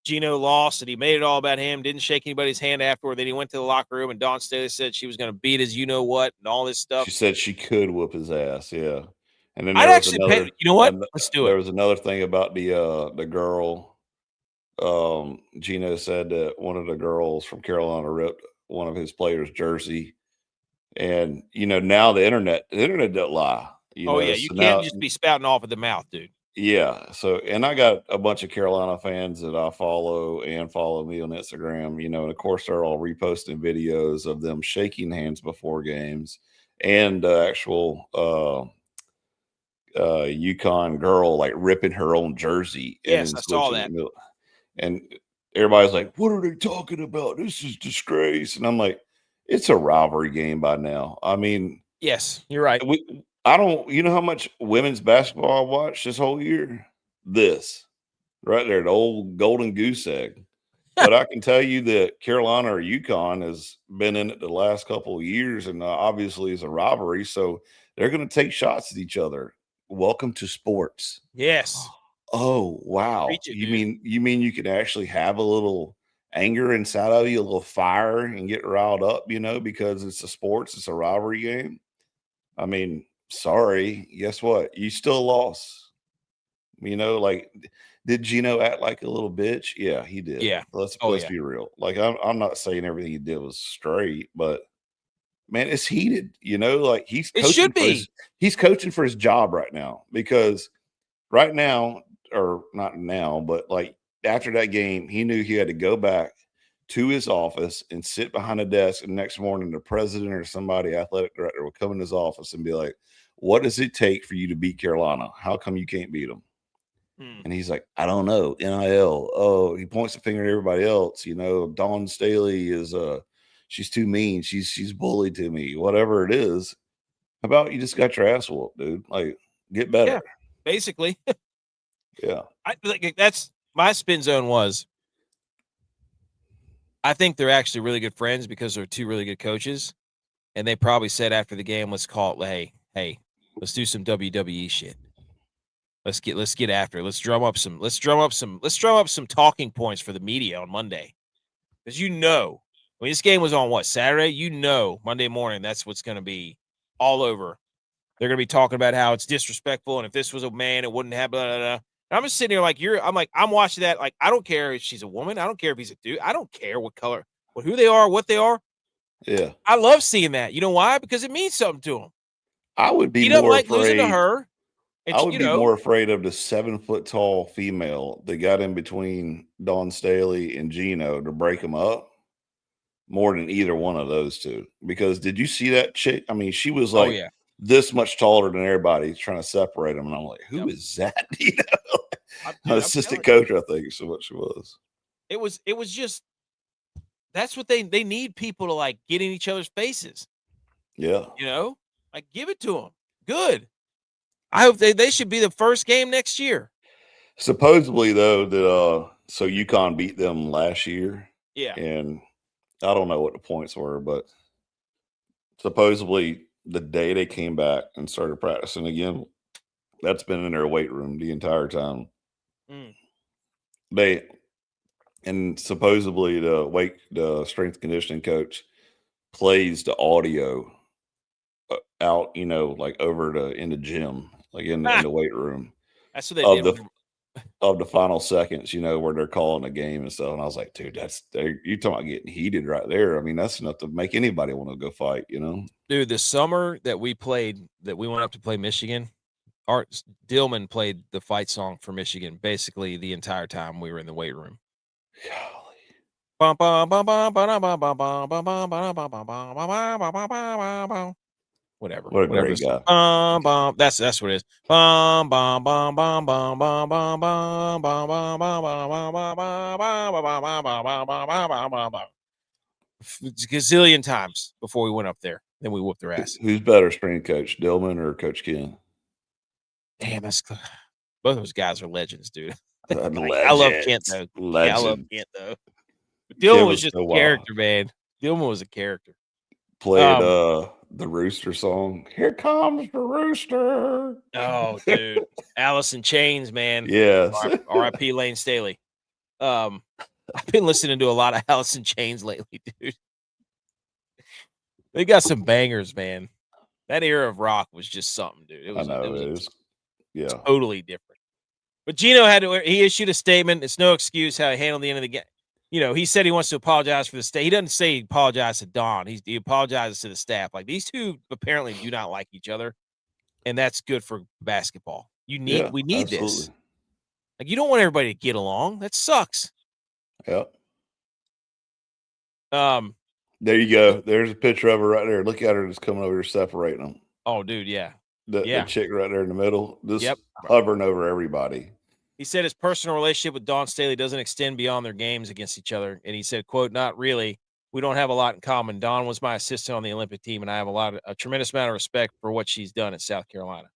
Geno lost, and he made it all about him. Didn't shake anybody's hand afterward. Then he went to the locker room, and Dawn Staley said she was going to beat his you know what and all this stuff. she said she could whoop his ass. Yeah. And then I'd there was actually pay. another. You know what? Let's do There it. was another thing about the girl. Gino said that one of the girls from Carolina ripped one of his players' jersey, and now the internet don't lie. Oh yeah, you So can't now, just be spouting off at the mouth, dude. yeah. So, and I got a bunch of Carolina fans that I follow and follow me on Instagram. And of course they're all reposting videos of them shaking hands before games, and the actual UConn girl like ripping her own jersey and Yes, then I saw switching the that. middle. And everybody's like, "What are they talking about? This is disgrace." And I'm like, "It's a rivalry game by now." I mean, Yes, you're right. I don't. You know how much women's basketball I watched this whole year? This right there, the old golden goose egg. But I can tell you that Carolina or UConn has been in it the last couple of years, and obviously it's a rivalry, so they're going to take shots at each other. Welcome to sports. Yes, Oh, wow. preach it, You dude. mean you mean you could actually have a little anger inside of you, a little fire, and get riled up, because it's a sports, it's a rivalry game? I mean, sorry, guess what? You still lost. Like, did Gino act like a little bitch? Yeah, he did. Yeah. Let's Oh let's yeah. be real. Like, I'm not saying everything he did was straight, but man, it's heated. Like It should be. he's coaching for his job right now, because right now, or not now, but like after that game, he knew he had to go back to his office and sit behind a desk. And next morning, the president or somebody, athletic director, would come in his office and be like, "What does it take for you to beat Carolina? How come you can't beat them?" Hmm. And he's like, "I don't know. NIL." Oh, he points the finger at everybody else. Dawn Staley is she's too mean. She's bullied to me. Whatever it is. How about you just got your ass whooped, dude? Like, get Yeah. better. Basically, Yeah. I like that's my spin zone was. I think they're actually really good friends because they're two really good coaches, and they probably said after the game, "Let's call it. Hey, let's do some WWE shit. Let's get after it. Let's drum up some talking points for the media on Monday, because when this game was on what Saturday, Monday morning that's what's going to be all over. They're going to be talking about how it's disrespectful, and if this was a man, it wouldn't have blah blah blah. And I'm just sitting here like I'm watching that like I don't care if she's a woman, I don't care if he's a dude, I don't care what color, who they are, what they are. Yeah. I love seeing that. You know why? Because it means something to him. I would be He doesn't more like losing to afraid. her, and I would be more afraid of the 7 foot tall female that got in between Dawn Staley and Gino to break them up more than either one of those two. Because did you see that chick? I mean, she was oh like yeah, this much taller than everybody, trying to separate them. And I'm like, who yep. is that? Dude, I'm Assistant telling you, coach, I think, is what she was. it was just that's what they need people to like get in each other's faces. Yeah. Like give it to them. Good. I hope they should be the first game next year. Supposedly, though, that so UConn beat them last year, Yeah. and I don't know what the points were, but supposedly the day they came back and started practicing again, that's been in their weight room the entire time. Mm. They And supposedly the strength conditioning coach plays the audio out, like over in the gym, like in Ah, the weight room that's what they of did. the final seconds, where they're calling the game and stuff. And I was like, dude, you talking about getting heated right there. I mean, that's enough to make anybody want to go fight, Dude, the summer that we went up to play Michigan, Art Dillman played the fight song for Michigan basically the entire time we were in the weight room. Whatever. What a Whatever great the song. guy. That's what it is. Bum, bum, bum, bum, bum, bum, bum, bum, bum, bum, bum, bum, bum, bum, bum, bum. Gazillion times before we went up there. Then we whooped their ass. Who's better, strength coach, Dillman or Coach Ken? Damn, both those guys are legends, dude. I love Kent Legends. though. Yeah, I love Legends. Kent though. But Ken Dillman was was just so a wild. character, man. Dillman was a character. Played the Rooster song. Here comes the Rooster. Oh, dude. Alice in Chains, man. Yes. R.I.P. Lane Staley. I've been listening to a lot of Alice in Chains lately, dude. They got some bangers, man. That era of rock was just something, dude. It I was know it is. Yeah. totally different. But Geno he issued a statement. It's no excuse how he handled the end of the game. He said he wants to apologize for the state. He doesn't say he apologized to Dawn. He apologizes to the staff. Like, these two apparently do not like each other, and that's good for basketball. We need this. Absolutely. Like, you don't want everybody to get along. That sucks. Yep. There you go. There's a picture of her right there. Look at her just coming over here separating them. Oh, dude, yeah. The chick right there in the middle, just hovering over everybody. He said his personal relationship with Dawn Staley doesn't extend beyond their games against each other. And he said, quote, "Not really. We don't have a lot in common. Dawn was my assistant on the Olympic team, and I have a tremendous amount of respect for what she's done at South Carolina."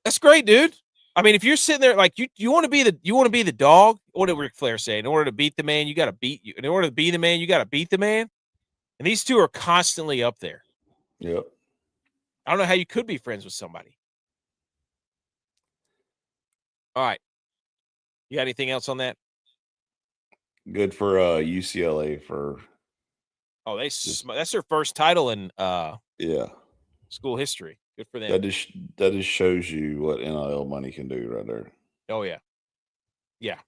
That's great, dude. I mean, if you're sitting there like you want to be the dog. What did Ric Flair say? In order to beat the man, you got to beat you. In order to be the man, you got to beat the man. And these two are constantly up there. Yep. I don't know how you could be friends with somebody. All right. You got anything else on that? Good for UCLA for. Oh, that's their first title in school history. Good for them. That just shows you what NIL money can do right there. Oh yeah, yeah.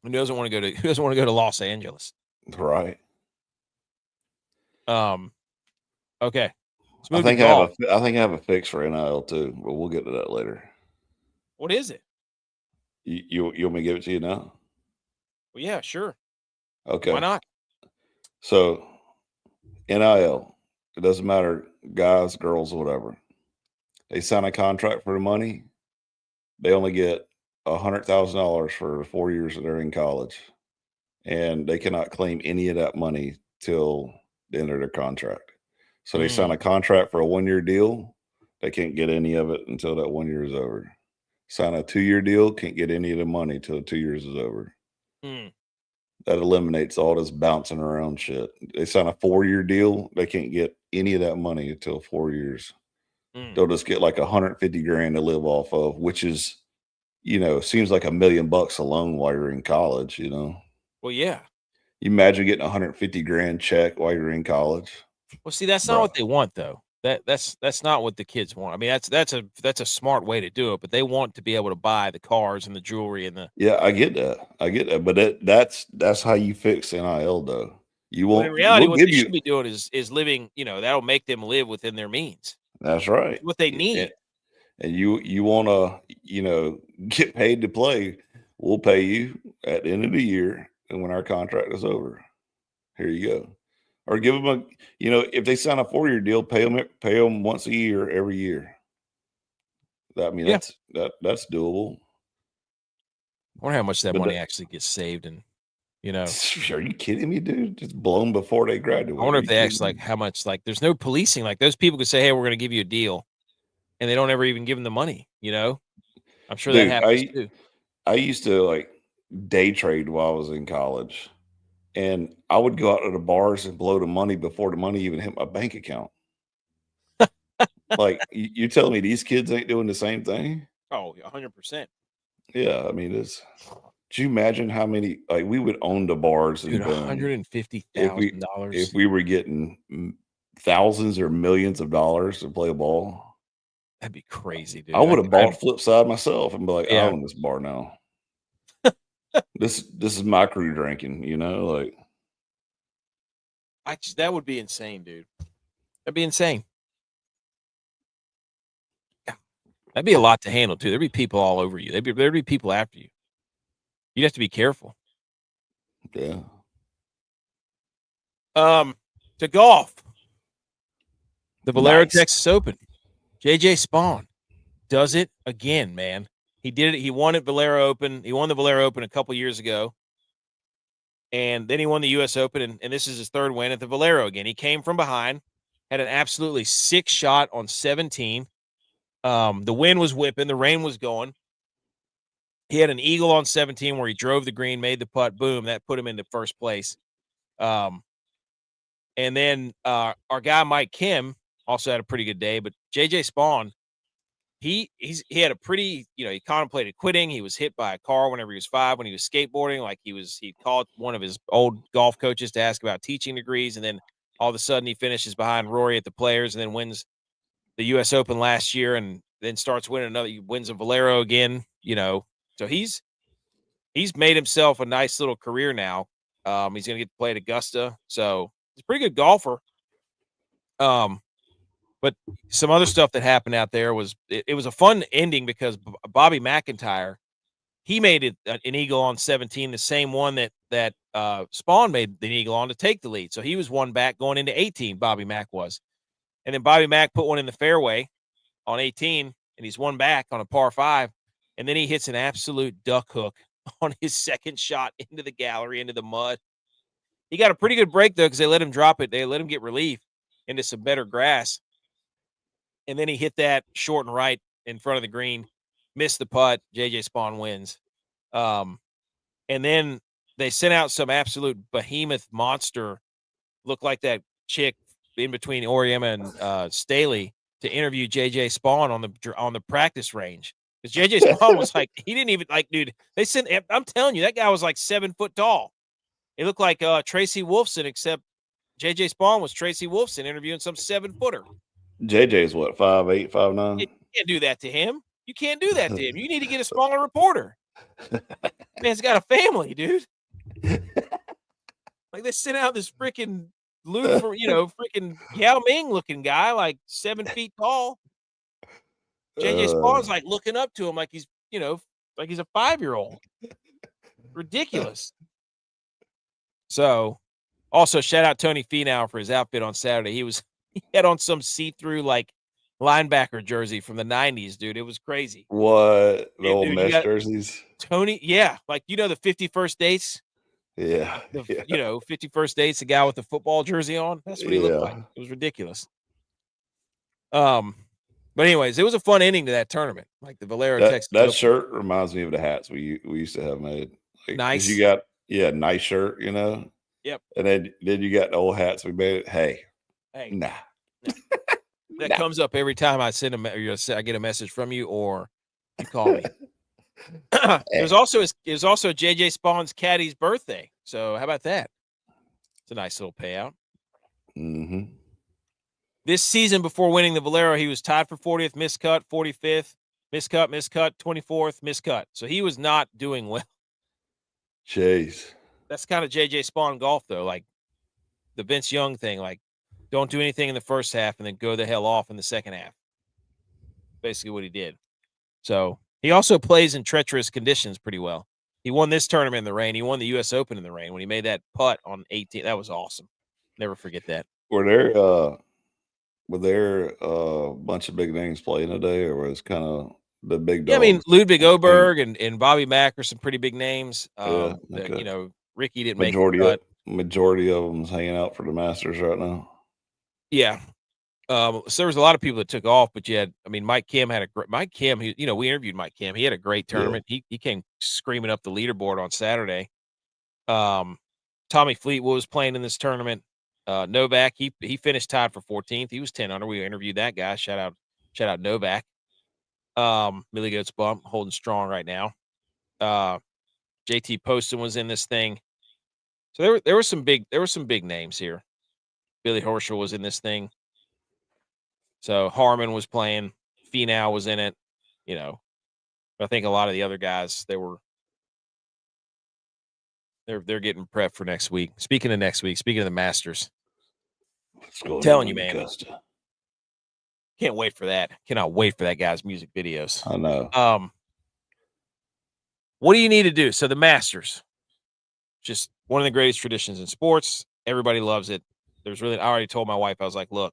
Who doesn't want to go to Los Angeles? Right. Okay. I think I have a fix for NIL too, but we'll get to that later. What is it? You want me to give it to you now? Well, yeah, sure. Okay. Why not? So, NIL, it doesn't matter, guys, girls, whatever. They sign a contract for the money. They only get $100,000 for 4 years that they're in college, and they cannot claim any of that money till the end of their contract. So they sign a contract for a 1-year deal. They can't get any of it until that 1 year is over. Sign a 2-year deal, can't get any of the money till 2 years is over. That eliminates all this bouncing around shit. They sign a 4-year deal, they can't get any of that money until 4 years. They'll just get like $150,000 to live off of, which is, seems like $1 million alone while you're in college, Well, yeah. You imagine getting $150,000 check while you're in college. Well, see, that's not what they want, though. That's not what the kids want. I mean, that's a smart way to do it, but they want to be able to buy the cars and the jewelry and the. Yeah, I get that, but that's how you fix NIL, though. You won't. In reality, We'll what give they you. should be doing is living. That'll make them live within their means. That's right. That's what they need. And you want to get paid to play. We'll pay you at the end of the year, and when our contract is over, here you go. Or give them if they sign a 4-year deal, pay them once a year, every year. I mean, that's doable. I wonder how much that money actually gets saved, and Are you kidding me, dude? Just blown before they graduate. I wonder if they actually how much there's no policing. Like, those people could say, "Hey, we're going to give you a deal," and they don't ever even give them the money. I'm sure that happens too. I used to day trade while I was in college, and I would go out to the bars and blow the money before the money even hit my bank account. You're telling me these kids ain't doing the same thing? Oh, 100%. Yeah, I mean, it's Could you imagine how many we would own the bars Dude, in Boone if $150,000. we were getting thousands or millions of dollars to play a ball? That'd be crazy, I dude. would have bought Flipside myself and be like, I Yeah. own this bar now. This is my crew drinking, like That would be insane, dude. That'd be insane. Yeah. That'd be a lot to handle too. There'd be people all over you. There'd be people after you. You'd have to be careful. yeah. To golf. The Valero Nice. Texas Open. JJ Spaun does it again, man. He did it. He won at Valero Open. He won the Valero Open a couple years ago. And then he won the U.S. Open, and this is his third win at the Valero again. He came from behind, had an absolutely sick shot on 17. The wind was whipping. The rain was going. He had an eagle on 17 where he drove the green, made the putt. Boom, that put him into first place. And then our guy Mike Kim also had a pretty good day, but JJ Spaun, he had a pretty, he contemplated quitting. He was hit by a car whenever he was 5 when he was skateboarding. Like he called one of his old golf coaches to ask about teaching degrees, and then all of a sudden he finishes behind Rory at the Players, and then wins the U.S. Open last year, and then starts winning another. He wins a Valero again. So he's made himself a nice little career now. He's going to get to play at Augusta, so he's a pretty good golfer. But some other stuff that happened out there was it was a fun ending because Bobby McIntyre, he made it an eagle on 17, the same one that Spaun made the eagle on to take the lead. So he was one back going into 18. Bobby Mack was, and then Bobby Mack put one in the fairway on 18, and he's one back on a par 5, and then he hits an absolute duck hook on his second shot into the gallery, into the mud. He got a pretty good break though because they let him drop it. They let him get relief into some better grass. And then he hit that short and right in front of the green, missed the putt. JJ Spaun wins. And then they sent out some absolute behemoth monster, looked like that chick in between Oriema and Staley, to interview JJ Spaun on the practice range. Because JJ Spaun was like, he didn't even dude. I'm telling you, that guy was like 7 foot tall. He looked like Tracy Wolfson, except JJ Spaun was Tracy Wolfson interviewing some 7-footer. JJ's what, 5'8", 5'9"? You can't do that to him. You can't do that to him. You need to get a smaller reporter. Man's got a family, dude. Like they sent out this freaking freaking Yao Ming looking guy, like 7 feet tall. JJ Spawn's like looking up to him like he's, like he's a 5-year-old. Ridiculous. So, also shout out Tony Finau for his outfit on Saturday. He had on some see-through like linebacker jersey from the 90s, dude. It was crazy. What? The old mesh jerseys? Tony, yeah. Like, the 51st Dates? Yeah. 51st Dates, the guy with the football jersey on. That's what he looked like. It was ridiculous. But anyways, it was a fun ending to that tournament. Like the Valero Texas that Open. shirt reminds me of the hats we used to have made. Like, nice. You got nice shirt, Yep. And then you got the old hats we made. Hey. Nah. That comes up every time I I get a message from you or you call me. It was also JJ Spawn's caddy's birthday. So how about that? It's a nice little payout. Mm-hmm. This season before winning the Valero, he was tied for 40th, miscut, 45th, miscut, 24th, miscut. So he was not doing well. Jeez. That's kind of JJ Spaun golf, though. Like the Vince Young thing, like don't do anything in the first half and then go the hell off in the second half. Basically what he did. So he also plays in treacherous conditions pretty well. He won this tournament in the rain. He won the U.S. Open in the rain when he made that putt on 18. That was awesome. Never forget that. Were there a bunch of big names playing today, or was kind of the big dogs? Yeah, I mean, Ludwig Oberg and Bobby Mack are some pretty big names. Okay. Ricky didn't make the cut. Majority of them's hanging out for the Masters right now. Yeah. So there was a lot of people that took off, but Mike Kim had Mike Kim, we interviewed Mike Kim. He had a great tournament. Yeah. He came screaming up the leaderboard on Saturday. Tommy Fleetwood was playing in this tournament. Novak, he finished tied for 14th. He was 10 under. We interviewed that guy. Shout out Novak. Millie Goats Bump holding strong right now. JT Poston was in this thing. So there were some big names here. Billy Horschel was in this thing. So Harmon was playing. Finau was in it. I think a lot of the other guys they're getting prepped for next week. Speaking of next week, speaking of the Masters, What's going telling on you, in man, Augusta? can't wait for that. Cannot wait for that guy's music videos. I know. What do you need to do? So the Masters, just one of the greatest traditions in sports. Everybody loves it. I already told my wife, I was like, look,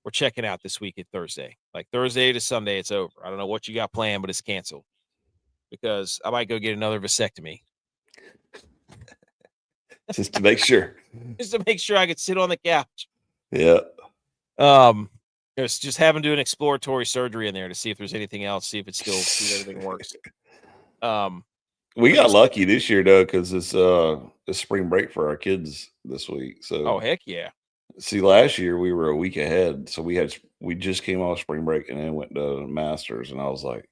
we're checking out this week at Thursday. Like Thursday to Sunday, it's over. I don't know what you got planned, but it's canceled because I might go get another vasectomy. Just to make sure. Just to make sure I could sit on the couch. Yeah. It's just having to do an exploratory surgery in there to see if there's anything else, see if everything works. We got lucky this year though, because it's spring break for our kids this week. So heck yeah. See, last year we were a week ahead, so we just came off spring break and then went to Masters, and I was like,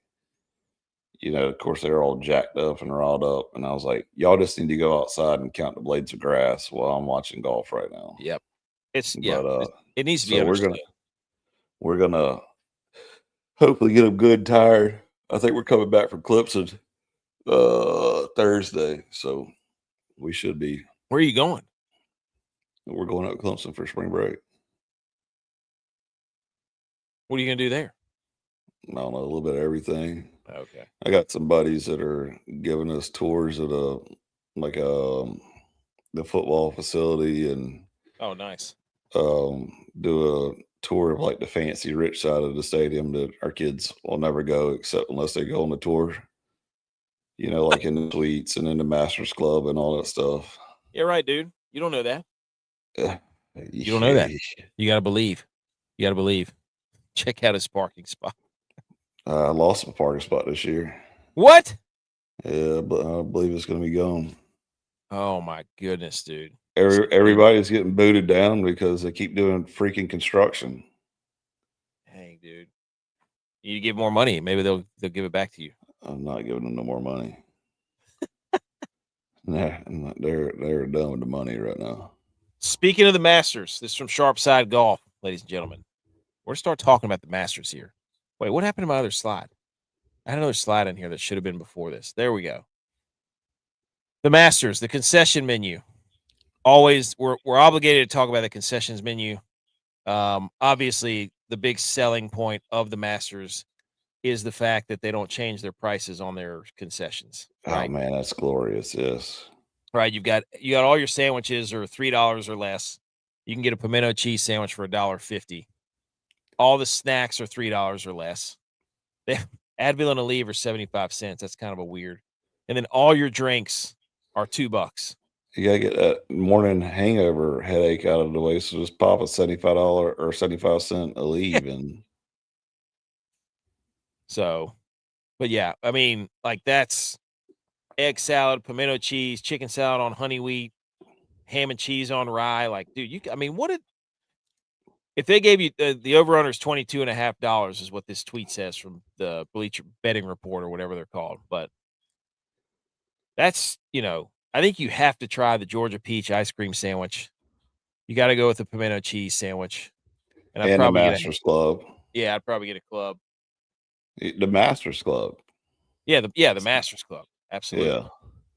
of course they're all jacked up and riled up, and I was like, y'all just need to go outside and count the blades of grass while I'm watching golf right now. Yep. It needs to be so understood. We're gonna hopefully get them good and tired. I think we're coming back from Clemson Thursday, so we should be. Where are you going? We're going up to Clemson for spring break. What are you gonna do there? I don't know, a little bit of everything. Okay. I got some buddies that are giving us tours at the football facility and oh, nice. Do a tour of like the fancy rich side of the stadium that our kids will never go except unless they go on the tour. Like in the suites and in the Masters Club and all that stuff. Yeah, right, dude. You don't know that. You don't know that. You gotta believe. Check out his parking spot. I lost my parking spot this year. What? Yeah, but I believe it's going to be gone. Oh my goodness, dude! Everybody's getting booted down because they keep doing freaking construction. Dang, dude! You give more money, maybe they'll give it back to you. I'm not giving them no more money. Nah, they're done with the money right now. Speaking of the Masters, this is from Sharpside Golf, ladies and gentlemen. We're gonna start talking about the Masters here. Wait, what happened to my other slide? I had another slide in here that should have been before this. There we go. The Masters, the concession menu. Always, we're obligated to talk about the concessions menu. Obviously, the big selling point of the Masters is the fact that they don't change their prices on their concessions. Right? Oh man, that's glorious. Yes. Right. You got all your sandwiches are $3 or less. You can get a pimento cheese sandwich for $1.50. All the snacks are $3 or less. They Advil and Aleve are 75 cents. That's kind of a weird. And then all your drinks are $2. You gotta get that morning hangover headache out of the way. So just pop a $75 or 75-cent Aleve and. So, but yeah, I mean, like that's egg salad, pimento cheese, chicken salad on honey wheat, ham and cheese on rye. Like, dude, if they gave you the over under is $22.50 is what this tweet says from the Bleacher Betting Report or whatever they're called. But that's, I think you have to try the Georgia peach ice cream sandwich. You got to go with the pimento cheese sandwich. And I'd probably the Masters Club. Yeah, I'd probably get a club. The Masters Club. Yeah, the Masters Club. Absolutely. Yeah.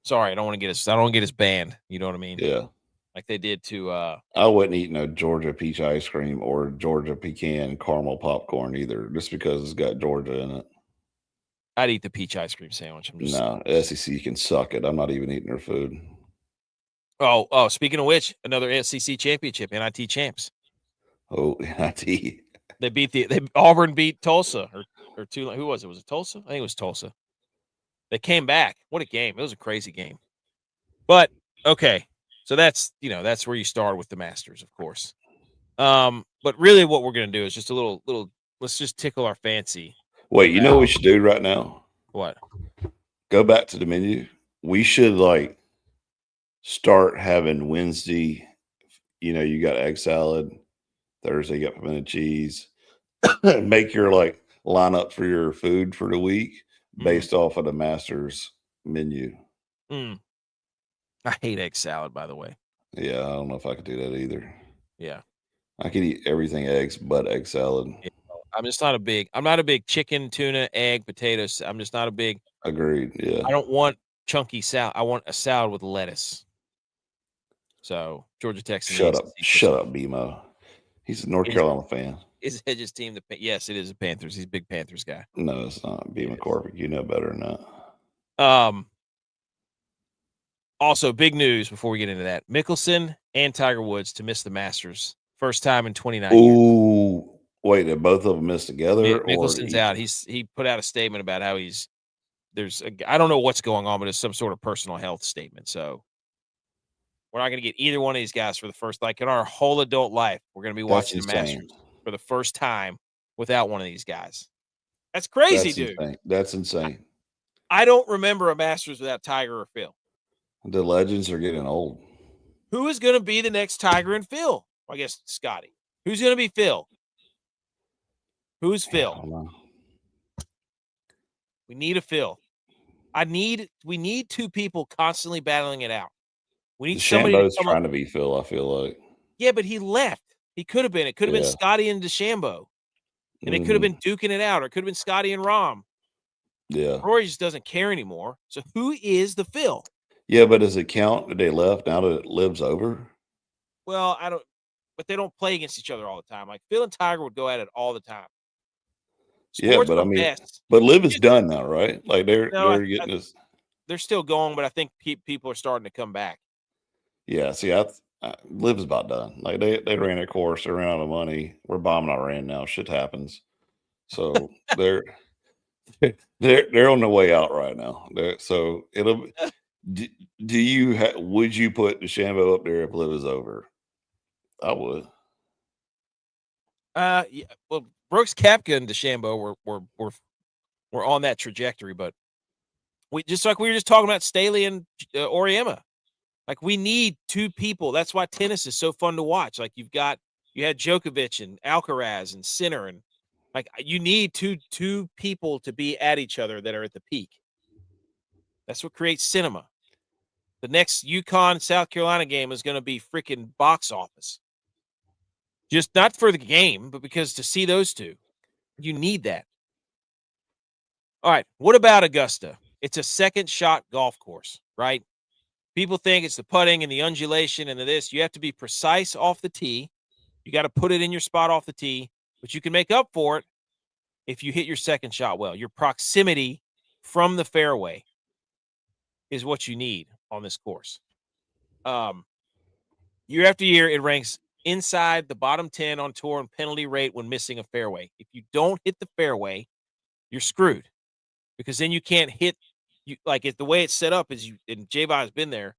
Sorry, I don't want to get us banned. You know what I mean? Yeah. Like they did to I wouldn't eat no Georgia peach ice cream or Georgia pecan caramel popcorn either, just because it's got Georgia in it. I'd eat the peach ice cream sandwich. No, SEC can suck it. I'm not even eating their food. Oh, speaking of which, another SEC championship, NIT champs. Oh, NIT. Auburn beat Tulsa or Tulane. Who was it? Was it Tulsa? I think it was Tulsa. They came back. What a game. It was a crazy game. But okay. So that's where you start with the Masters, of course. But really what we're going to do is just a little let's just tickle our fancy. Wait, you know what we should do right now? What? Go back to the menu. We should start having Wednesday, you got egg salad. Thursday, you got pimento cheese. Make your lineup for your food for the week based off of the Masters menu. I hate egg salad, by the way. Yeah, I don't know if I could do that either. Yeah. I could eat everything eggs but egg salad. Yeah, I'm not a big chicken, tuna, egg, potatoes. I'm just not a big Agreed. Yeah. I don't want chunky salad. I want a salad with lettuce. So, Georgia Tech Shut needs up. to see for Shut some up, BMO. He's a North is Carolina fan. is Hedges team yes, it is the Panthers. He's a big Panthers guy. No, it's not. B. It is. McCormick. You know better than that. Also, big news before we get into that. Mickelson and Tiger Woods to miss the Masters. First time in 29 years. Ooh. Wait, did both of them miss together or Mickelson's each? out. He put out a statement about how I don't know what's going on, but it's some sort of personal health statement. So we're not going to get either one of these guys for the first, like in our whole adult life, we're going to be That's watching the insane. Masters for the first time without one of these guys. That's crazy, That's dude. insane. That's insane. I don't remember a Masters without Tiger or Phil. The legends are getting old. Who is going to be the next Tiger and Phil? I guess Scotty. Who's going to be Phil? Who's Phil? I don't know. We need a Phil. We need two people constantly battling it out. We need somebody to DeChambeau's come up. trying to be Phil, I feel like. Yeah, but he left. He could have been. It could have been Scotty and DeChambeau. And it could have been duking it out, or it could have been Scotty and Rahm. Yeah. Rory just doesn't care anymore. So who is the Phil? Yeah, but does it count that they left now that it lives over? Well, I don't, but they don't play against each other all the time. Like Phil and Tiger would go at it all the time. Yeah, Sports but are I mean, best. but Live is done now, right? Like No, they're getting this. they're still going, but I think people are starting to come back. Yeah, see, Live is about done. Like they ran their course, they ran out of money. We're bombing Iran now. Shit happens. So they're on the way out right now. So it'll. Do you would you put DeChambeau up there if Live is over? I would. Yeah. Well, Brooks Koepka and DeChambeau were on that trajectory, but we just like we were just talking about Staley and Oriema. Like we need two people. That's why tennis is so fun to watch. Like you had Djokovic and Alcaraz and Sinner, and like you need two people to be at each other that are at the peak. That's what creates cinema. The next UConn South Carolina game is going to be freaking box office. Just not for the game, but because to see those two, you need that. All right. What about Augusta? It's a second shot golf course, right? People think it's the putting and the undulation and the this. You have to be precise off the tee. You got to put it in your spot off the tee, but you can make up for it if you hit your second shot well. Your proximity from the fairway is what you need on this course. Year after year, it ranks inside the bottom 10 on tour in penalty rate when missing a fairway. If you don't hit the fairway, you're screwed because then you can't hit. You like it. The way it's set up is and J.Y.S has been there.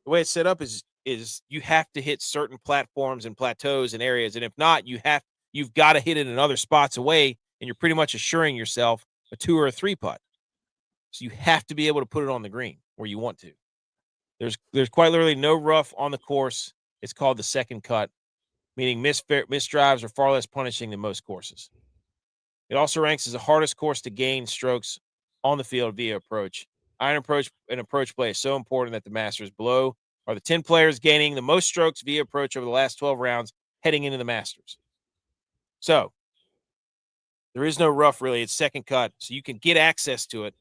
The way it's set up is you have to hit certain platforms and plateaus and areas, and if not, you've got to hit it in other spots away, and you're pretty much assuring yourself a 2 or a 3 putt. So you have to be able to put it on the green where you want to. There's quite literally no rough on the course. It's called the second cut, meaning missed drives are far less punishing than most courses. It also ranks as the hardest course to gain strokes on the field via approach. Iron approach and approach play is so important that the Masters below are the 10 players gaining the most strokes via approach over the last 12 rounds heading into the Masters. So there is no rough, really. It's second cut, so you can get access to it,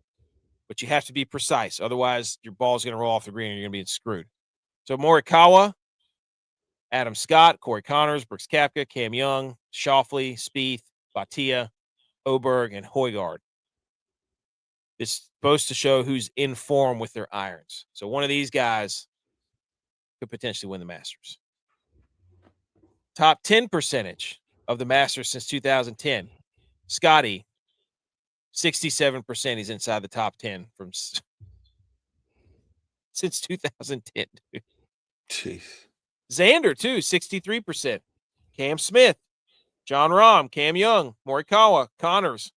but you have to be precise. Otherwise, your ball is going to roll off the green and you're going to be screwed. So Morikawa, Adam Scott, Corey Connors, Brooks Koepka, Cam Young, Schauffele, Spieth, Bhatia, Oberg, and Højgaard. It's supposed to show who's in form with their irons. So one of these guys could potentially win the Masters. Top 10 percentage of the Masters since 2010. Scotty, 67%. He's inside the top 10 from since 2010. Dude. Jeez. Xander, too, 63%. Cam Smith, John Rahm, Cam Young, Morikawa, Connors,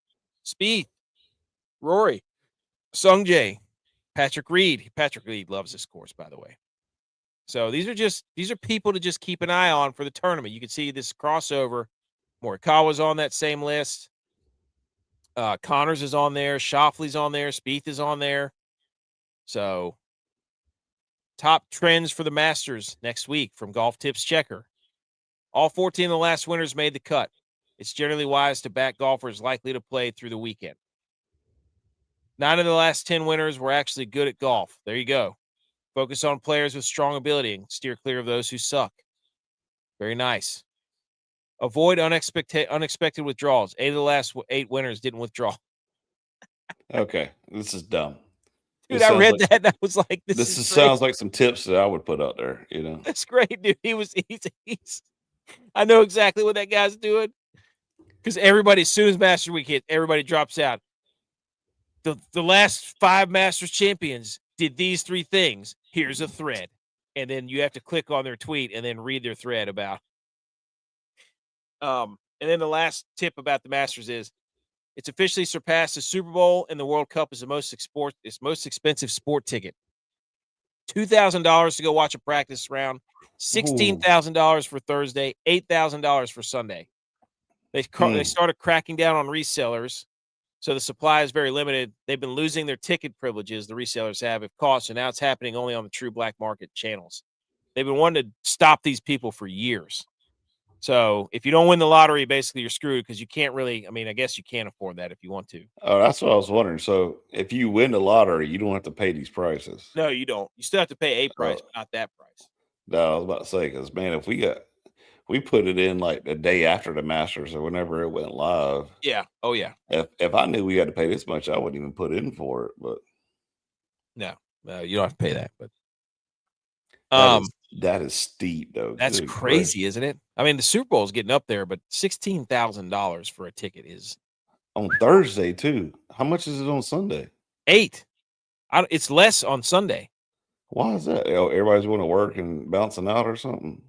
Spieth, Rory, Sungjae, Patrick Reed. Patrick Reed loves this course, by the way. So these are people to just keep an eye on for the tournament. You can see this crossover. Morikawa's on that same list. Connors is on there. Schauffele's on there. Spieth is on there. So Top trends for the Masters next week from Golf Tips Checker. All 14 of the last winners made the cut. It's generally wise to back golfers likely to play through the weekend. 9 of the last 10 winners were actually good at golf. There you go. Focus on players with strong ability and steer clear of those who suck. Very nice. Avoid unexpected withdrawals. 8 of the last 8 winners didn't withdraw. Okay, this is dumb. Dude, I read that and I was like, this is sounds like some tips that I would put out there, you know. That's great, dude. He's I know exactly what that guy's doing. Because everybody, as soon as Master Week hit, everybody drops out. The last 5 Masters champions did these 3 things. Here's a thread. And then you have to click on their tweet and then read their thread about. And then the last tip about the Masters is it's officially surpassed the Super Bowl, and the World Cup is the most expensive sport ticket. $2,000 to go watch a practice round, $16,000 for Thursday, $8,000 for Sunday. They started cracking down on resellers, so the supply is very limited. They've been losing their ticket privileges, the resellers have, if cost, and now it's happening only on the true black market channels. They've been wanting to stop these people for years. So if you don't win the lottery, basically you're screwed because you can't really, I mean, I guess you can't afford that if you want to. Oh, that's what I was wondering. So if you win the lottery, you don't have to pay these prices. No, you don't. You still have to pay a price, but not that price. No, I was about to say, because man, if we put it in like the day after the Masters or whenever it went live. Yeah. Oh yeah. If I knew we had to pay this much, I wouldn't even put in for it. But no, you don't have to pay that. But that is steep, though. That's crazy, isn't it? I mean, the Super Bowl is getting up there, but $16,000 for a ticket is on Thursday too. How much is it on Sunday? 8. It's less on Sunday. Why is that? Everybody's going to work and bouncing out or something.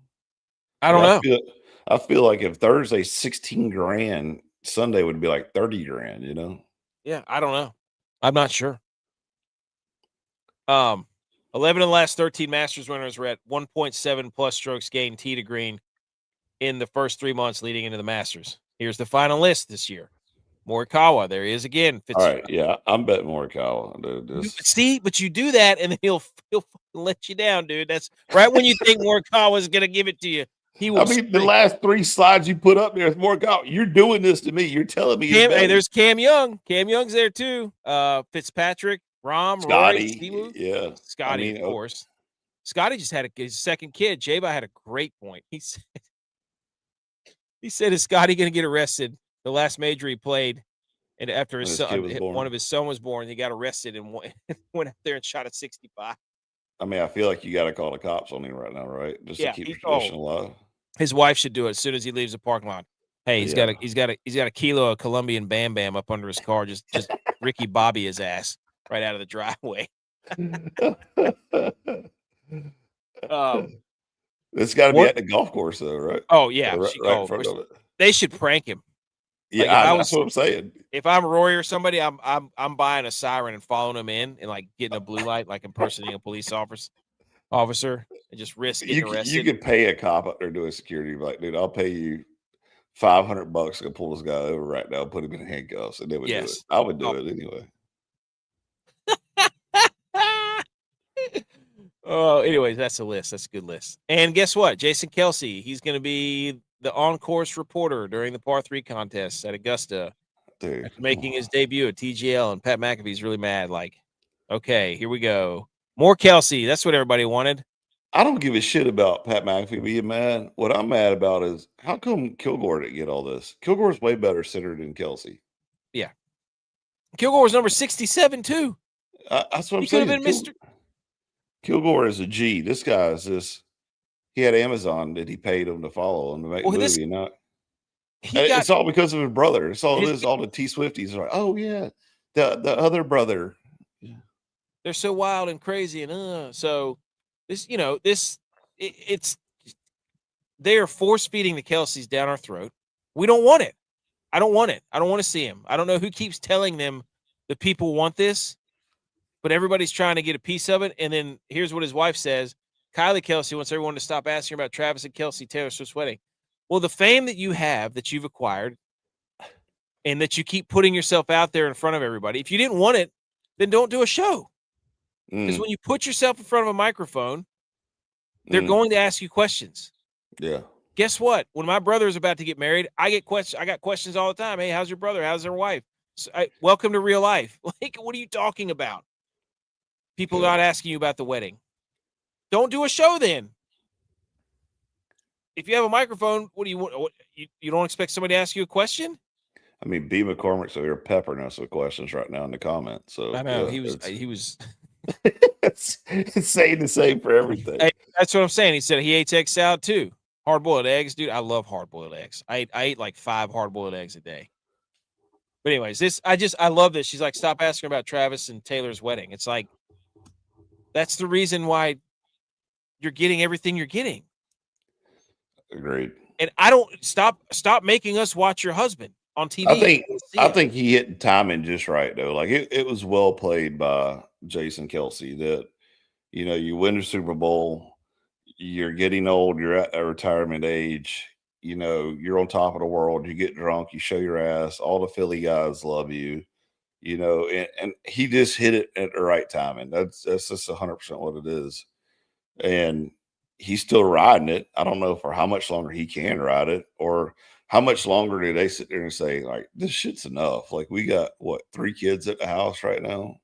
I don't know. I feel like if Thursday's 16 grand, Sunday would be like 30 grand. You know? Yeah, I don't know. I'm not sure. 11 of the last 13 Masters winners were at 1.7 plus strokes gained tee to green in the first 3 months leading into the Masters. Here's the final list this year. Morikawa, there he is again. All right, yeah, I'm betting Morikawa, dude. See, but you do that, and then he'll let you down, dude. That's right when you think Morikawa is going to give it to you. He will. I mean, the last 3 slides you put up there is Morikawa. You're doing this to me. You're telling me. Hey, there's Cam Young. Cam Young's there too. Fitzpatrick. Rom, Scotty, Rory, yeah, Scotty, of course. Scotty just had his second kid. J.B. had a great point. He said, "Is Scotty going to get arrested?" The last major he played, and after his son, one of his son was born, he got arrested and went out there and shot at 65. I mean, I feel like you got to call the cops on him right now, right? Just to keep the tradition alive. His wife should do it as soon as he leaves the parking lot. Hey, he's got a kilo of Colombian Bam Bam up under his car. Just Ricky Bobby his ass right out of the driveway. It's got to be at the golf course, though, right? Oh yeah, right in front of it. They should prank him. Yeah, that's what I'm saying. If I'm Rory or somebody, I'm buying a siren and following him in and like getting a blue light, like impersonating a police officer, and just risk getting arrested. You could pay a cop up there doing security, like, dude, I'll pay you $500 to pull this guy over right now, put him in handcuffs, and they would do it. I would do it anyway. Oh, anyways, that's a list. That's a good list. And guess what? Jason Kelsey, he's going to be the on-course reporter during the par 3 contest at Augusta. Dude, after making his debut at TGL, and Pat McAfee's really mad. Like, okay, here we go. More Kelsey. That's what everybody wanted. I don't give a shit about Pat McAfee being mad. What I'm mad about is how come Kilgore didn't get all this? Kilgore's way better centered than Kelsey. Yeah. Kilgore was number 67, too. That's what I'm saying. He could have been Mr. Kilgore is a G. This guy is just, he had Amazon that he paid him to follow him to make the movie. It's all because of his brother. It's all all the T Swifties are like, oh yeah, the other brother. Yeah. They're so wild and crazy and so this, it's they are force feeding the Kelseys down our throat. We don't want it. I don't want it. I don't want to see him. I don't know who keeps telling them the people want this. But everybody's trying to get a piece of it. And then here's what his wife says. Kylie Kelsey wants everyone to stop asking about Travis and Kelsey Taylor Swift's wedding. Well, the fame that you have, that you've acquired, and that you keep putting yourself out there in front of everybody, if you didn't want it, then don't do a show. Because when you put yourself in front of a microphone, they're Mm. going to ask you questions. Yeah. Guess what? When my brother is about to get married, I got questions all the time. Hey, how's your brother? How's their wife? So welcome to real life. Like, what are you talking about? People Yeah. not asking you about the wedding. Don't do a show then. If you have a microphone, what do you want? You don't expect somebody to ask you a question? I mean, B. McCormick's over here peppering us with questions right now in the comments. So I know yeah, he was. it's saying the same for everything. Hey, that's what I'm saying. He said he ate egg salad too. Hard boiled eggs, dude. I love hard boiled eggs. I ate like 5 hard boiled eggs a day. But anyways, I love this. She's like, stop asking about Travis and Taylor's wedding. It's like, that's the reason why you're getting everything you're getting. Agreed. And I don't stop making us watch your husband on TV. I think he hit the timing just right though. Like it was well played by Jason Kelsey that you win the Super Bowl, you're getting old, you're at a retirement age, you're on top of the world, you get drunk, you show your ass, all the Philly guys love you, and he just hit it at the right timing. That's just 100% what it is. And he's still riding it. I don't know for how much longer he can ride it, or how much longer do they sit there and say, like, this shit's enough. Like, we got 3 kids at the house right now.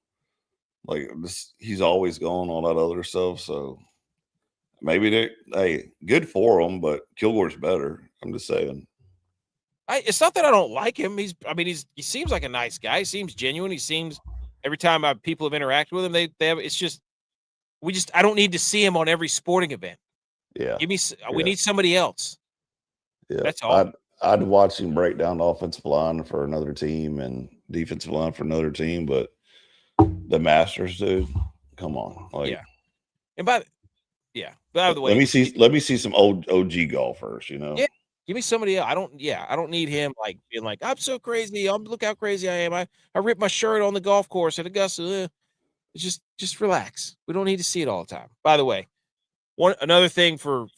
Like, he's always going on that other stuff. So maybe good for him, but Kilgore's better. I'm just saying. It's not that I don't like him. He seems like a nice guy. He seems genuine. He seems, every time people have interacted with him, they have, it's just, I don't need to see him on every sporting event. Yeah. We need somebody else. Yeah. That's all. I'd watch him break down the offensive line for another team and defensive line for another team, but the Masters, dude, come on. Like, yeah. And by the way, let me see some old OG golfers, Yeah. Give me somebody else. I don't need him like being like, I'm so crazy. Look how crazy I am. I ripped my shirt on the golf course at Augusta. Just relax. We don't need to see it all the time. By the way, another thing for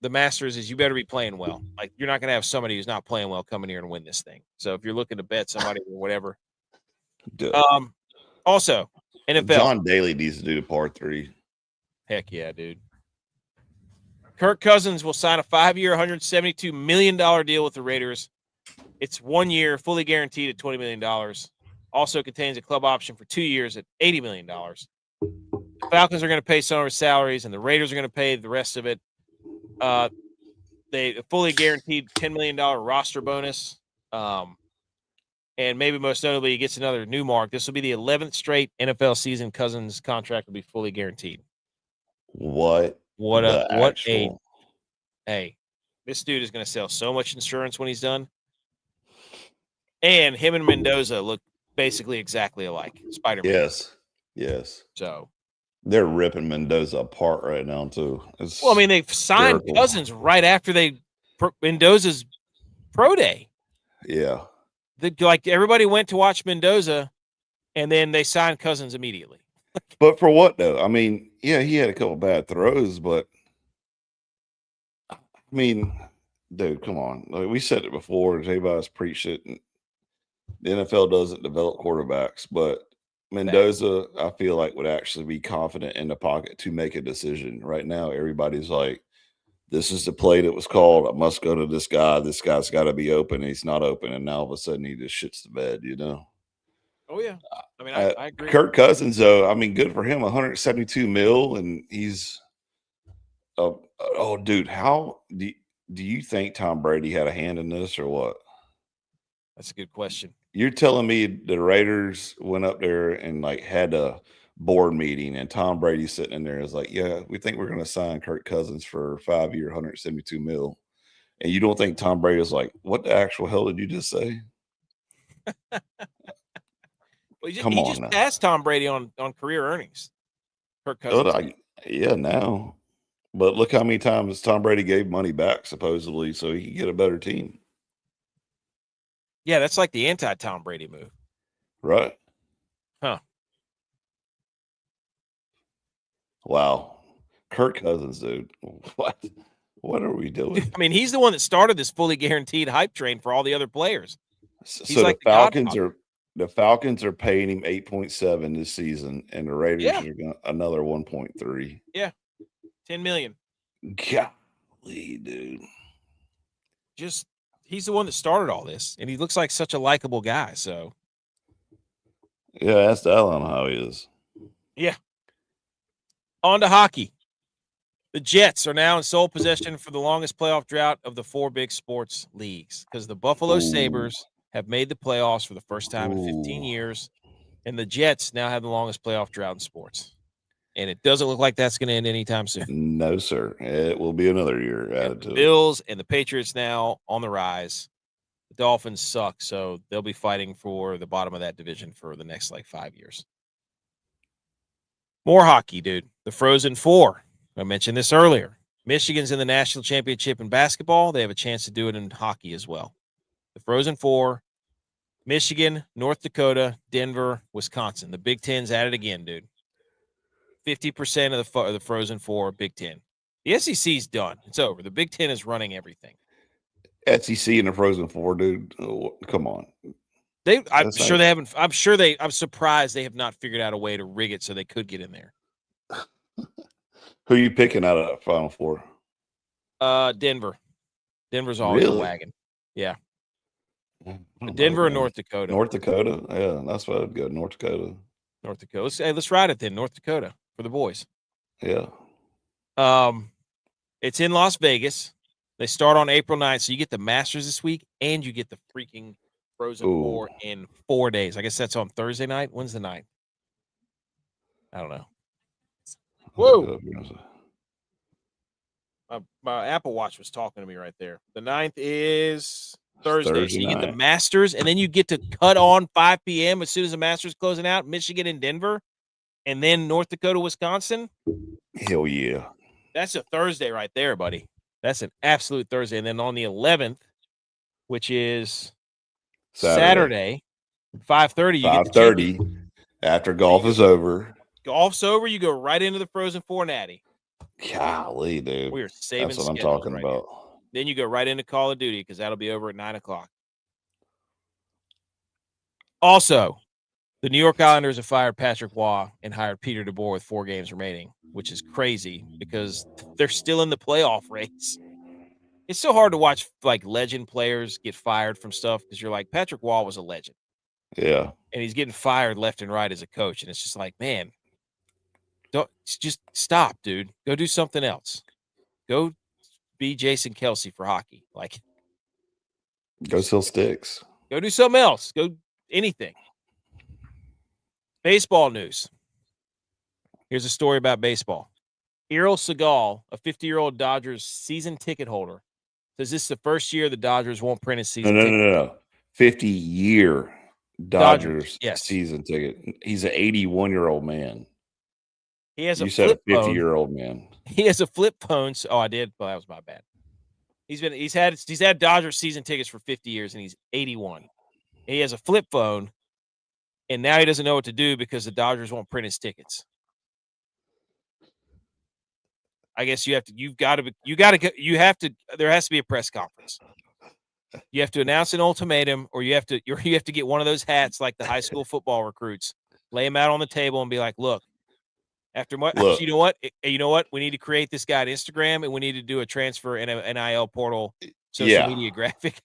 the Masters is you better be playing well. Like, you're not going to have somebody who's not playing well come in here and win this thing. So if you're looking to bet somebody or whatever, also NFL. John Daly needs to do the par 3. Heck yeah, dude. Kirk Cousins will sign a 5-year, $172 million deal with the Raiders. It's 1 year, fully guaranteed at $20 million. Also contains a club option for 2 years at $80 million. The Falcons are going to pay some of his salaries, and the Raiders are going to pay the rest of it. They fully guaranteed $10 million roster bonus. And maybe most notably, he gets another new mark. This will be the 11th straight NFL season Cousins contract will be fully guaranteed. Hey, this dude is going to sell so much insurance when he's done. And him and Mendoza look basically exactly alike. Spider-Man. Yes. So they're ripping Mendoza apart right now too. They've signed Cousins right after Mendoza's pro day. Yeah. Everybody went to watch Mendoza, and then they signed Cousins immediately. But for what though? I mean, yeah, he had a couple bad throws, but I mean, dude, come on. Like, we said it before, J.U.Y.S preached it, and the NFL doesn't develop quarterbacks, but Mendoza, I feel like, would actually be confident in the pocket to make a decision. Right now, everybody's like, this is the play that was called. I must go to this guy. This guy's got to be open. He's not open. And now all of a sudden he just shits the bed, Oh, yeah. I mean, I agree. Kirk Cousins, though, I mean, good for him. 172 mil, and he's dude, how do you think Tom Brady had a hand in this or what? That's a good question. You're telling me the Raiders went up there and had a board meeting, and Tom Brady sitting in there is like, yeah, we think we're going to sign Kirk Cousins for 5-year, 172 mil. And you don't think Tom Brady is like, what the actual hell did you just say? Well, he just passed Tom Brady on career earnings. Kirk Cousins. Now. But look how many times Tom Brady gave money back, supposedly, so he could get a better team. Yeah, that's like the anti-Tom Brady move. Right. Huh. Wow. Kirk Cousins, dude. What are we doing? I mean, he's the one that started this fully guaranteed hype train for all the other players. So the Falcons are The Falcons are paying him 8.7 this season, and the Raiders are going another 1.3. Yeah, 10 million. Golly, dude. Just he's the one that started all this, and he looks like such a likable guy. So yeah, ask Allen how he is. Yeah. On to hockey. The Jets are now in sole possession for the longest playoff drought of the 4 big sports leagues because the Buffalo Sabres have made the playoffs for the first time in 15 years, and the Jets now have the longest playoff drought in sports. And it doesn't look like that's going to end anytime soon. No, sir. It will be another year added to it. The Bills and the Patriots now on the rise. The Dolphins suck, so they'll be fighting for the bottom of that division for the next 5 years. More hockey, dude. The Frozen Four. I mentioned this earlier. Michigan's in the national championship in basketball. They have a chance to do it in hockey as well. The Frozen Four, Michigan, North Dakota, Denver, Wisconsin. The Big Ten's at it again, dude. 50% of the Frozen Four, Big Ten. The SEC's done. It's over. The Big Ten is running everything. SEC and the Frozen Four, dude. Oh, come on. I'm surprised they have not figured out a way to rig it so they could get in there. Who are you picking out of Final Four? Denver. Denver's always a wagon. Yeah. Denver and North Dakota. North Dakota? Yeah, that's what I'd go. North Dakota. North Dakota. Let's ride it then. North Dakota for the boys. Yeah. It's in Las Vegas. They start on April 9th. So you get the Masters this week and you get the freaking Frozen Four in 4 days. I guess that's on Thursday night. When's the 9th? I don't know. Whoa. My Apple Watch was talking to me right there. The 9th is Thursday. So you get the Masters, and then you get to cut on 5 p.m. as soon as the Masters closing out, Michigan and Denver, and then North Dakota, Wisconsin. Hell yeah. That's a Thursday right there, buddy. That's an absolute Thursday. And then on the 11th, which is Saturday 5:30. 5:30 after golf is over. Golf's over. You go right into the Frozen Four Natty. Golly, dude. We are saving. That's what I'm talking right about. Now. Then you go right into Call of Duty because that'll be over at 9:00. Also, the New York Islanders have fired Patrick Waugh and hired Peter DeBoer with 4 games remaining, which is crazy because they're still in the playoff race. It's so hard to watch legend players get fired from stuff because you're like, Patrick Waugh was a legend. Yeah. And he's getting fired left and right as a coach. And it's just like, man, just stop, dude. Go do something else. Go be Jason Kelsey for hockey. Go sell sticks. Go do something else. Go anything. Baseball news. Here's a story about baseball. Errol Segal, a 50-year-old Dodgers season ticket holder, says this is the first year the Dodgers won't print a season ticket. No. 50-year Dodgers season ticket. He's an 81-year-old man. He has you said a 50-year-old man. He has a flip phone. Oh, I did. Well, that was my bad. He's had Dodgers season tickets for 50 years, and he's 81. He has a flip phone, and now he doesn't know what to do because the Dodgers won't print his tickets. I guess there has to be a press conference. You have to announce an ultimatum, or you have to get one of those hats like the high school football recruits, lay them out on the table and be like, look, you know what? We need to create this guy on Instagram, and we need to do a transfer and an NIL portal social media graphic.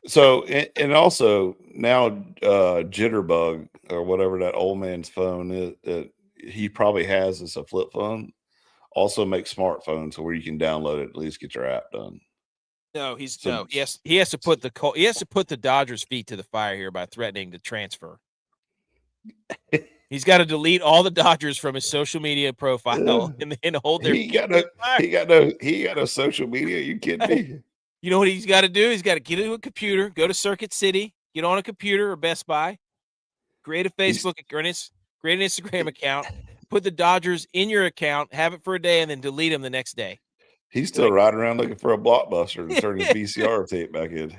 So, and also now Jitterbug or whatever that old man's phone is that he probably has as a flip phone also makes smartphones where you can download it, at least get your app done. No, he has to put the Dodgers' feet to the fire here by threatening to transfer. He's got to delete all the Dodgers from his social media profile and hold their. He got no social media. You kidding me? You know what he's got to do? He's got to get into a computer, go to Circuit City, get on a computer or Best Buy, create a Facebook account, create an Instagram account, put the Dodgers in your account, have it for a day, and then delete them the next day. He's still riding around looking for a Blockbuster to turn his VCR tape back in.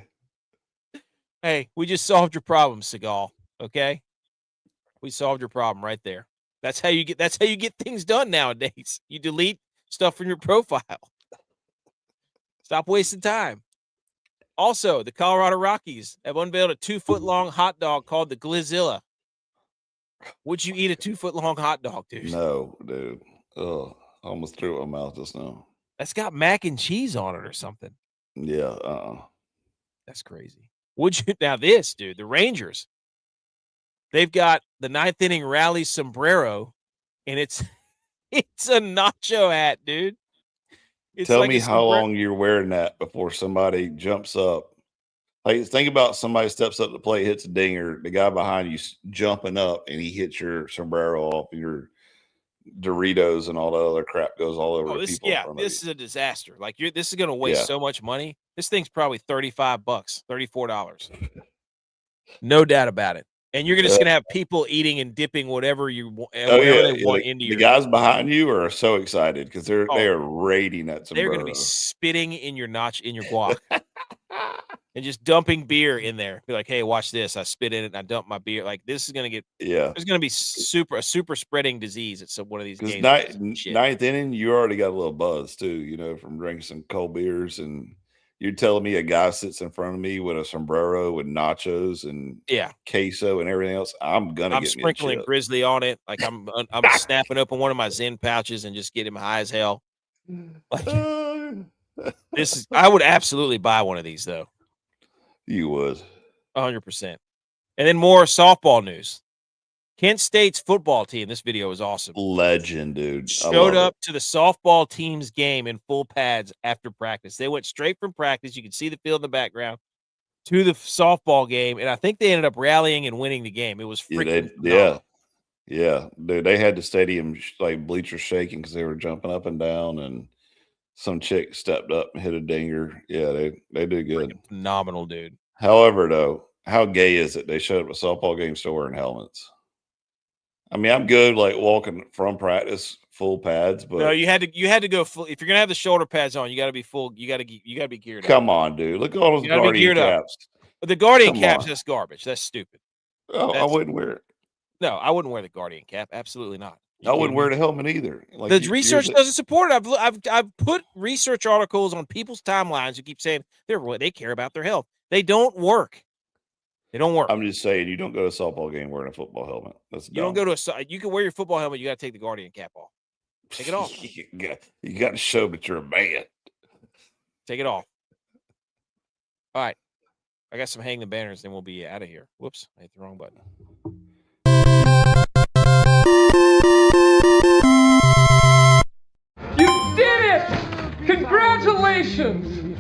Hey, we just solved your problem, Segal. Okay, we solved your problem right there. That's how you get things done nowadays. You delete stuff from your profile. Stop wasting time. Also, the Colorado Rockies have unveiled a 2-foot-long hot dog called the Glizilla. Would you eat a 2-foot-long hot dog, dude? No, dude. Ugh. I almost threw it in my mouth just now. That's got mac and cheese on it or something. Yeah. That's crazy. Would you now this, dude, the Rangers, they've got the 9th inning rally sombrero, and it's a nacho hat, dude. It's Tell like me a how sombrero. long you're wearing that before somebody jumps up. Like, think about somebody steps up to the plate, hits a dinger, the guy behind you jumping up, and he hits your sombrero off, your Doritos and all the other crap goes all over Oh, the people in front of you. this is a disaster. Like this is gonna waste Yeah. so much money. This thing's probably $35, $34. No doubt about it. And you're just gonna have people eating and dipping whatever Oh whatever yeah, they want into the your. guys behind you are so excited because they Oh, are raiding that they're gonna be sombrero. spitting in your guac and just dumping beer in there. Be like, hey, watch this. I spit in it and I dump my beer. Like this is gonna get. Yeah, There's gonna be a super spreading disease at one of these because games. Shit. ninth inning, you already got a little buzz too, from drinking some cold beers, and you're telling me a guy sits in front of me with a sombrero with nachos and Yeah. queso and everything else. I'm gonna get me a Sprinkling chip. Grizzly on it. Like I'm snapping open one of my Zen pouches and just getting high as hell. Like I would absolutely buy one of these though. You would. 100%. And then more softball news. Kent State's football team, this video is awesome. Legend, dude. Showed up to the softball team's game in full pads after practice. They went straight from practice. You can see the field in the background to the softball game. And I think they ended up rallying and winning the game. It was freaking phenomenal. Yeah, dude, they had the stadium like bleachers shaking because they were jumping up and down, and some chick stepped up and hit a dinger. Yeah, they did good. Freaking phenomenal, dude. However, though, how gay is it? They showed up at a softball game still wearing helmets. I mean, I'm good like walking from practice full pads, but no, you had to go full. If you're gonna have the shoulder pads on, you got to be full. You got to be geared up. come on, dude. Look at all those Guardian caps. But the Guardian caps, that's garbage. That's stupid. Oh, I wouldn't wear it. No, I wouldn't wear the Guardian cap. Absolutely not. I wouldn't wear the helmet either. Like the research doesn't support it. I've put research articles on people's timelines who keep saying they care about their health. They don't work. They don't work. I'm just saying, you don't go to a softball game wearing a football helmet. That's dumb. You don't go to you can wear your football helmet. You got to take the Guardian cap off. Take it off. You got to show that you're a man. Take it off. All right. I got some hang the banners, then we'll be out of here. Whoops, I hit the wrong button. You did it! Congratulations!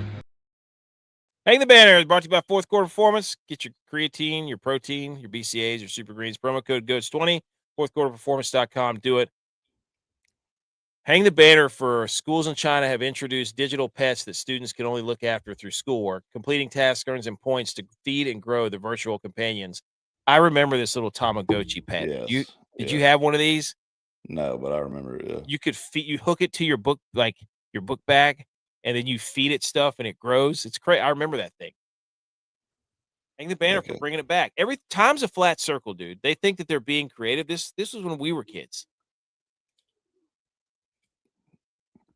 Hang the banner is brought to you by Fourth Quarter Performance. Get your creatine, your protein, your BCAAs, your super greens. Promo code GOATS20. fourthquarterperformance.com. Do it. Hang the banner for schools in China have introduced digital pets that students can only look after through schoolwork. Completing tasks earns them points to feed and grow the virtual companions. I remember this little Tamagotchi pet. Yes. Did you have one of these? No, but I remember it. Yeah. You could you hook it to your book, like your book bag, and then you feed it stuff and it grows. It's crazy. I remember that thing. Hang the banner for bringing it back. Every time's a flat circle, dude. They think that they're being creative. This was when we were kids.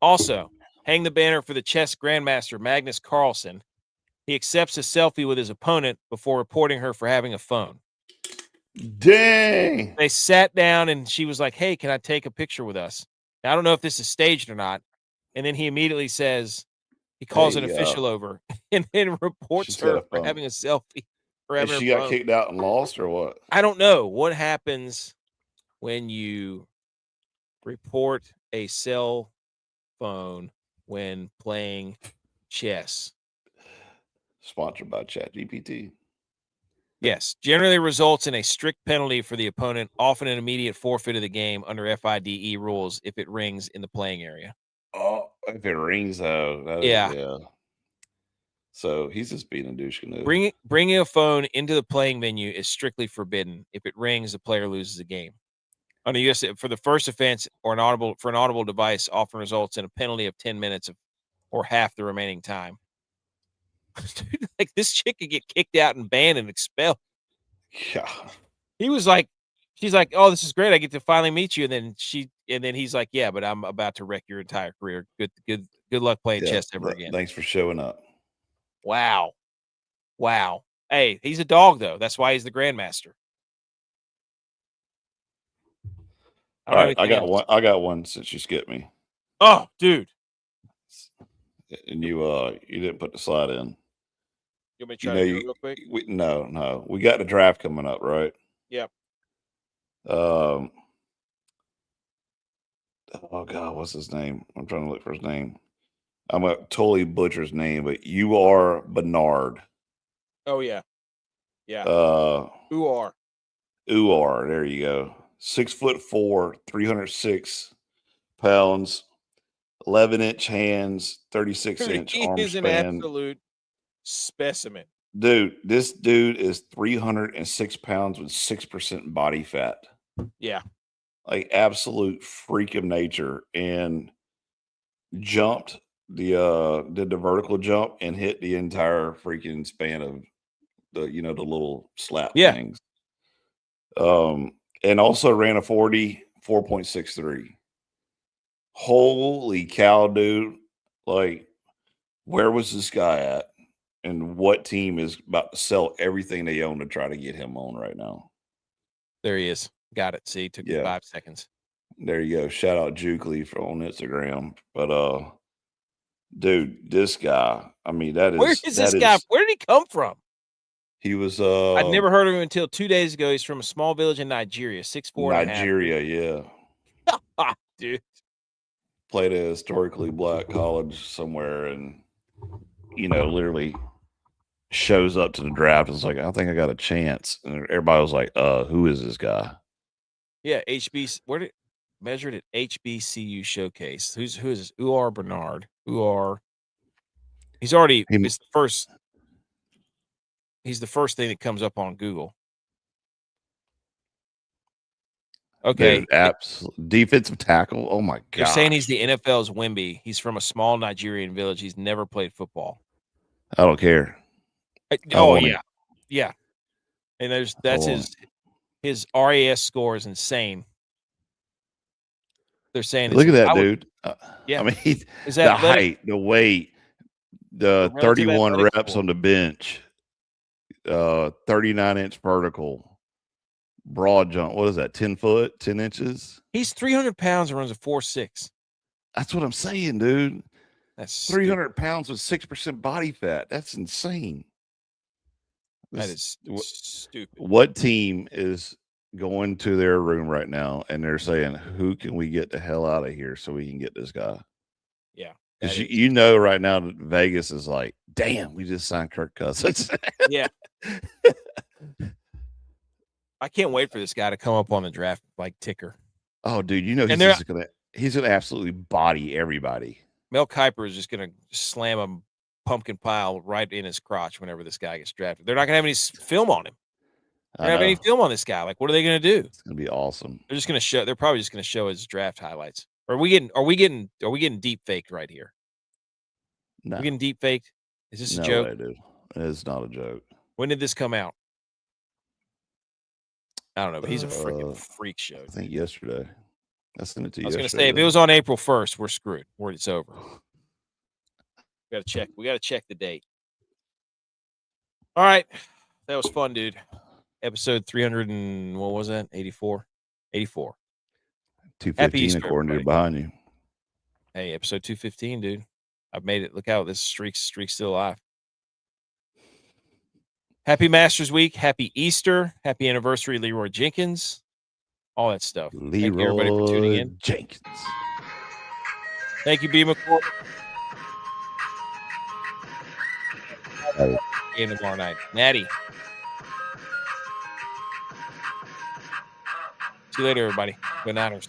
Also, hang the banner for the chess grandmaster, Magnus Carlsen. He accepts a selfie with his opponent before reporting her for having a phone. Dang. They sat down and she was like, hey, can I take a picture with us? Now, I don't know if this is staged or not. And then he immediately says, he calls an official over and then reports her for having a selfie. And she got kicked out and lost or what? I don't know. What happens when you report a cell phone when playing chess? Sponsored by ChatGPT. Yes, generally results in a strict penalty for the opponent, often an immediate forfeit of the game under FIDE rules if it rings in the playing area. Oh, if it rings, though. Yeah. So he's just being a douche canoe. Bringing a phone into the playing venue is strictly forbidden. If it rings, the player loses the game. Under U.S. for the first offense or an audible device, often results in a penalty of 10 minutes or half the remaining time. Dude, like this chick could get kicked out and banned and expelled. Yeah. He was like, she's like, oh, this is great. I get to finally meet you. And then he's like, yeah, but I'm about to wreck your entire career. Good luck playing chess ever again. Thanks for showing up. Wow. Wow. Hey, he's a dog though. That's why he's the grandmaster. All right, I got else. one. I got one since you skipped me, Oh, dude. and you didn't put the slide in. You want me to try to do it real quick? No. We got the draft coming up, right? Yep. Oh God, what's his name? I'm trying to look for his name. I'm gonna totally butcher his name, but you are Bernard. Oh yeah. Yeah. Uar. There you go. 6'4", 306 pounds, 11-inch hands, 36-inch He arm is an span. absolute specimen. Dude, this dude is 306 pounds with 6% body fat. Yeah. Like absolute freak of nature, and jumped did the vertical jump and hit the entire freaking span of the little slap things. And also ran a 4.63. Holy cow, dude. Like, where was this guy at? And what team is about to sell everything they own to try to get him on right now? There he is. Got it. See, took me 5 seconds. There you go. Shout out Juke on Instagram. But dude, this guy, I mean, Where is this guy? Where did he come from? He was I'd never heard of him until 2 days ago. He's from a small village in Nigeria, 6'4" Nigeria, yeah. Dude. Played at a historically black college somewhere, and literally shows up to the draft. It's like, I think I got a chance. And everybody was like, who is this guy? Yeah, measured at HBCU showcase. Who is this? Uar Bernard. He's the first thing that comes up on Google. Okay. Dude, absolute defensive tackle. Oh my god. They're saying he's the NFL's Wemby. He's from a small Nigerian village. He's never played football. I don't care. Yeah. And that's his RAS score is insane. They're saying, look at that dude. Yeah, I mean, is the height, the weight, the 31 reps score on the bench, 39-inch vertical, broad jump. What is that? 10 foot, 10 inches. He's 300 pounds and runs a 4.6. That's what I'm saying, dude. That's 300 pounds with 6% body fat. That's insane. That is stupid. What team is going to their room right now and they're saying, who can we get the hell out of here so we can get this guy? Yeah. Because right now that Vegas is like, damn, we just signed Kirk Cousins. Yeah. I can't wait for this guy to come up on the draft ticker. Oh, dude, he's gonna absolutely body everybody. Mel Kiper is just gonna slam a pumpkin pile right in his crotch whenever this guy gets drafted. They're not gonna have any film on him. They don't have any film on this guy. Like, what are they gonna do? It's gonna be awesome. They're probably just gonna show his draft highlights. Are we getting deep faked right here? No. Are we getting deep faked? Is this a No joke? way, dude. It's not a joke. When did this come out? I don't know, but he's a freaking freak show. I think yesterday. I sent it to you. I was going to say, if it was on April 1st, we're screwed. It's over. We got to check the date. All right. That was fun, dude. Episode 300 and what was that? 84? 84. 215 according to behind you. Hey, episode 215, dude. I've made it. Look out. This streak's still alive. Happy Masters Week. Happy Easter. Happy anniversary, Leroy Jenkins. All that stuff. Thank you, everybody, for tuning in. Jenkins. Thank you, B. McCoy. Game tomorrow night. Natty. See you later, everybody. Good night.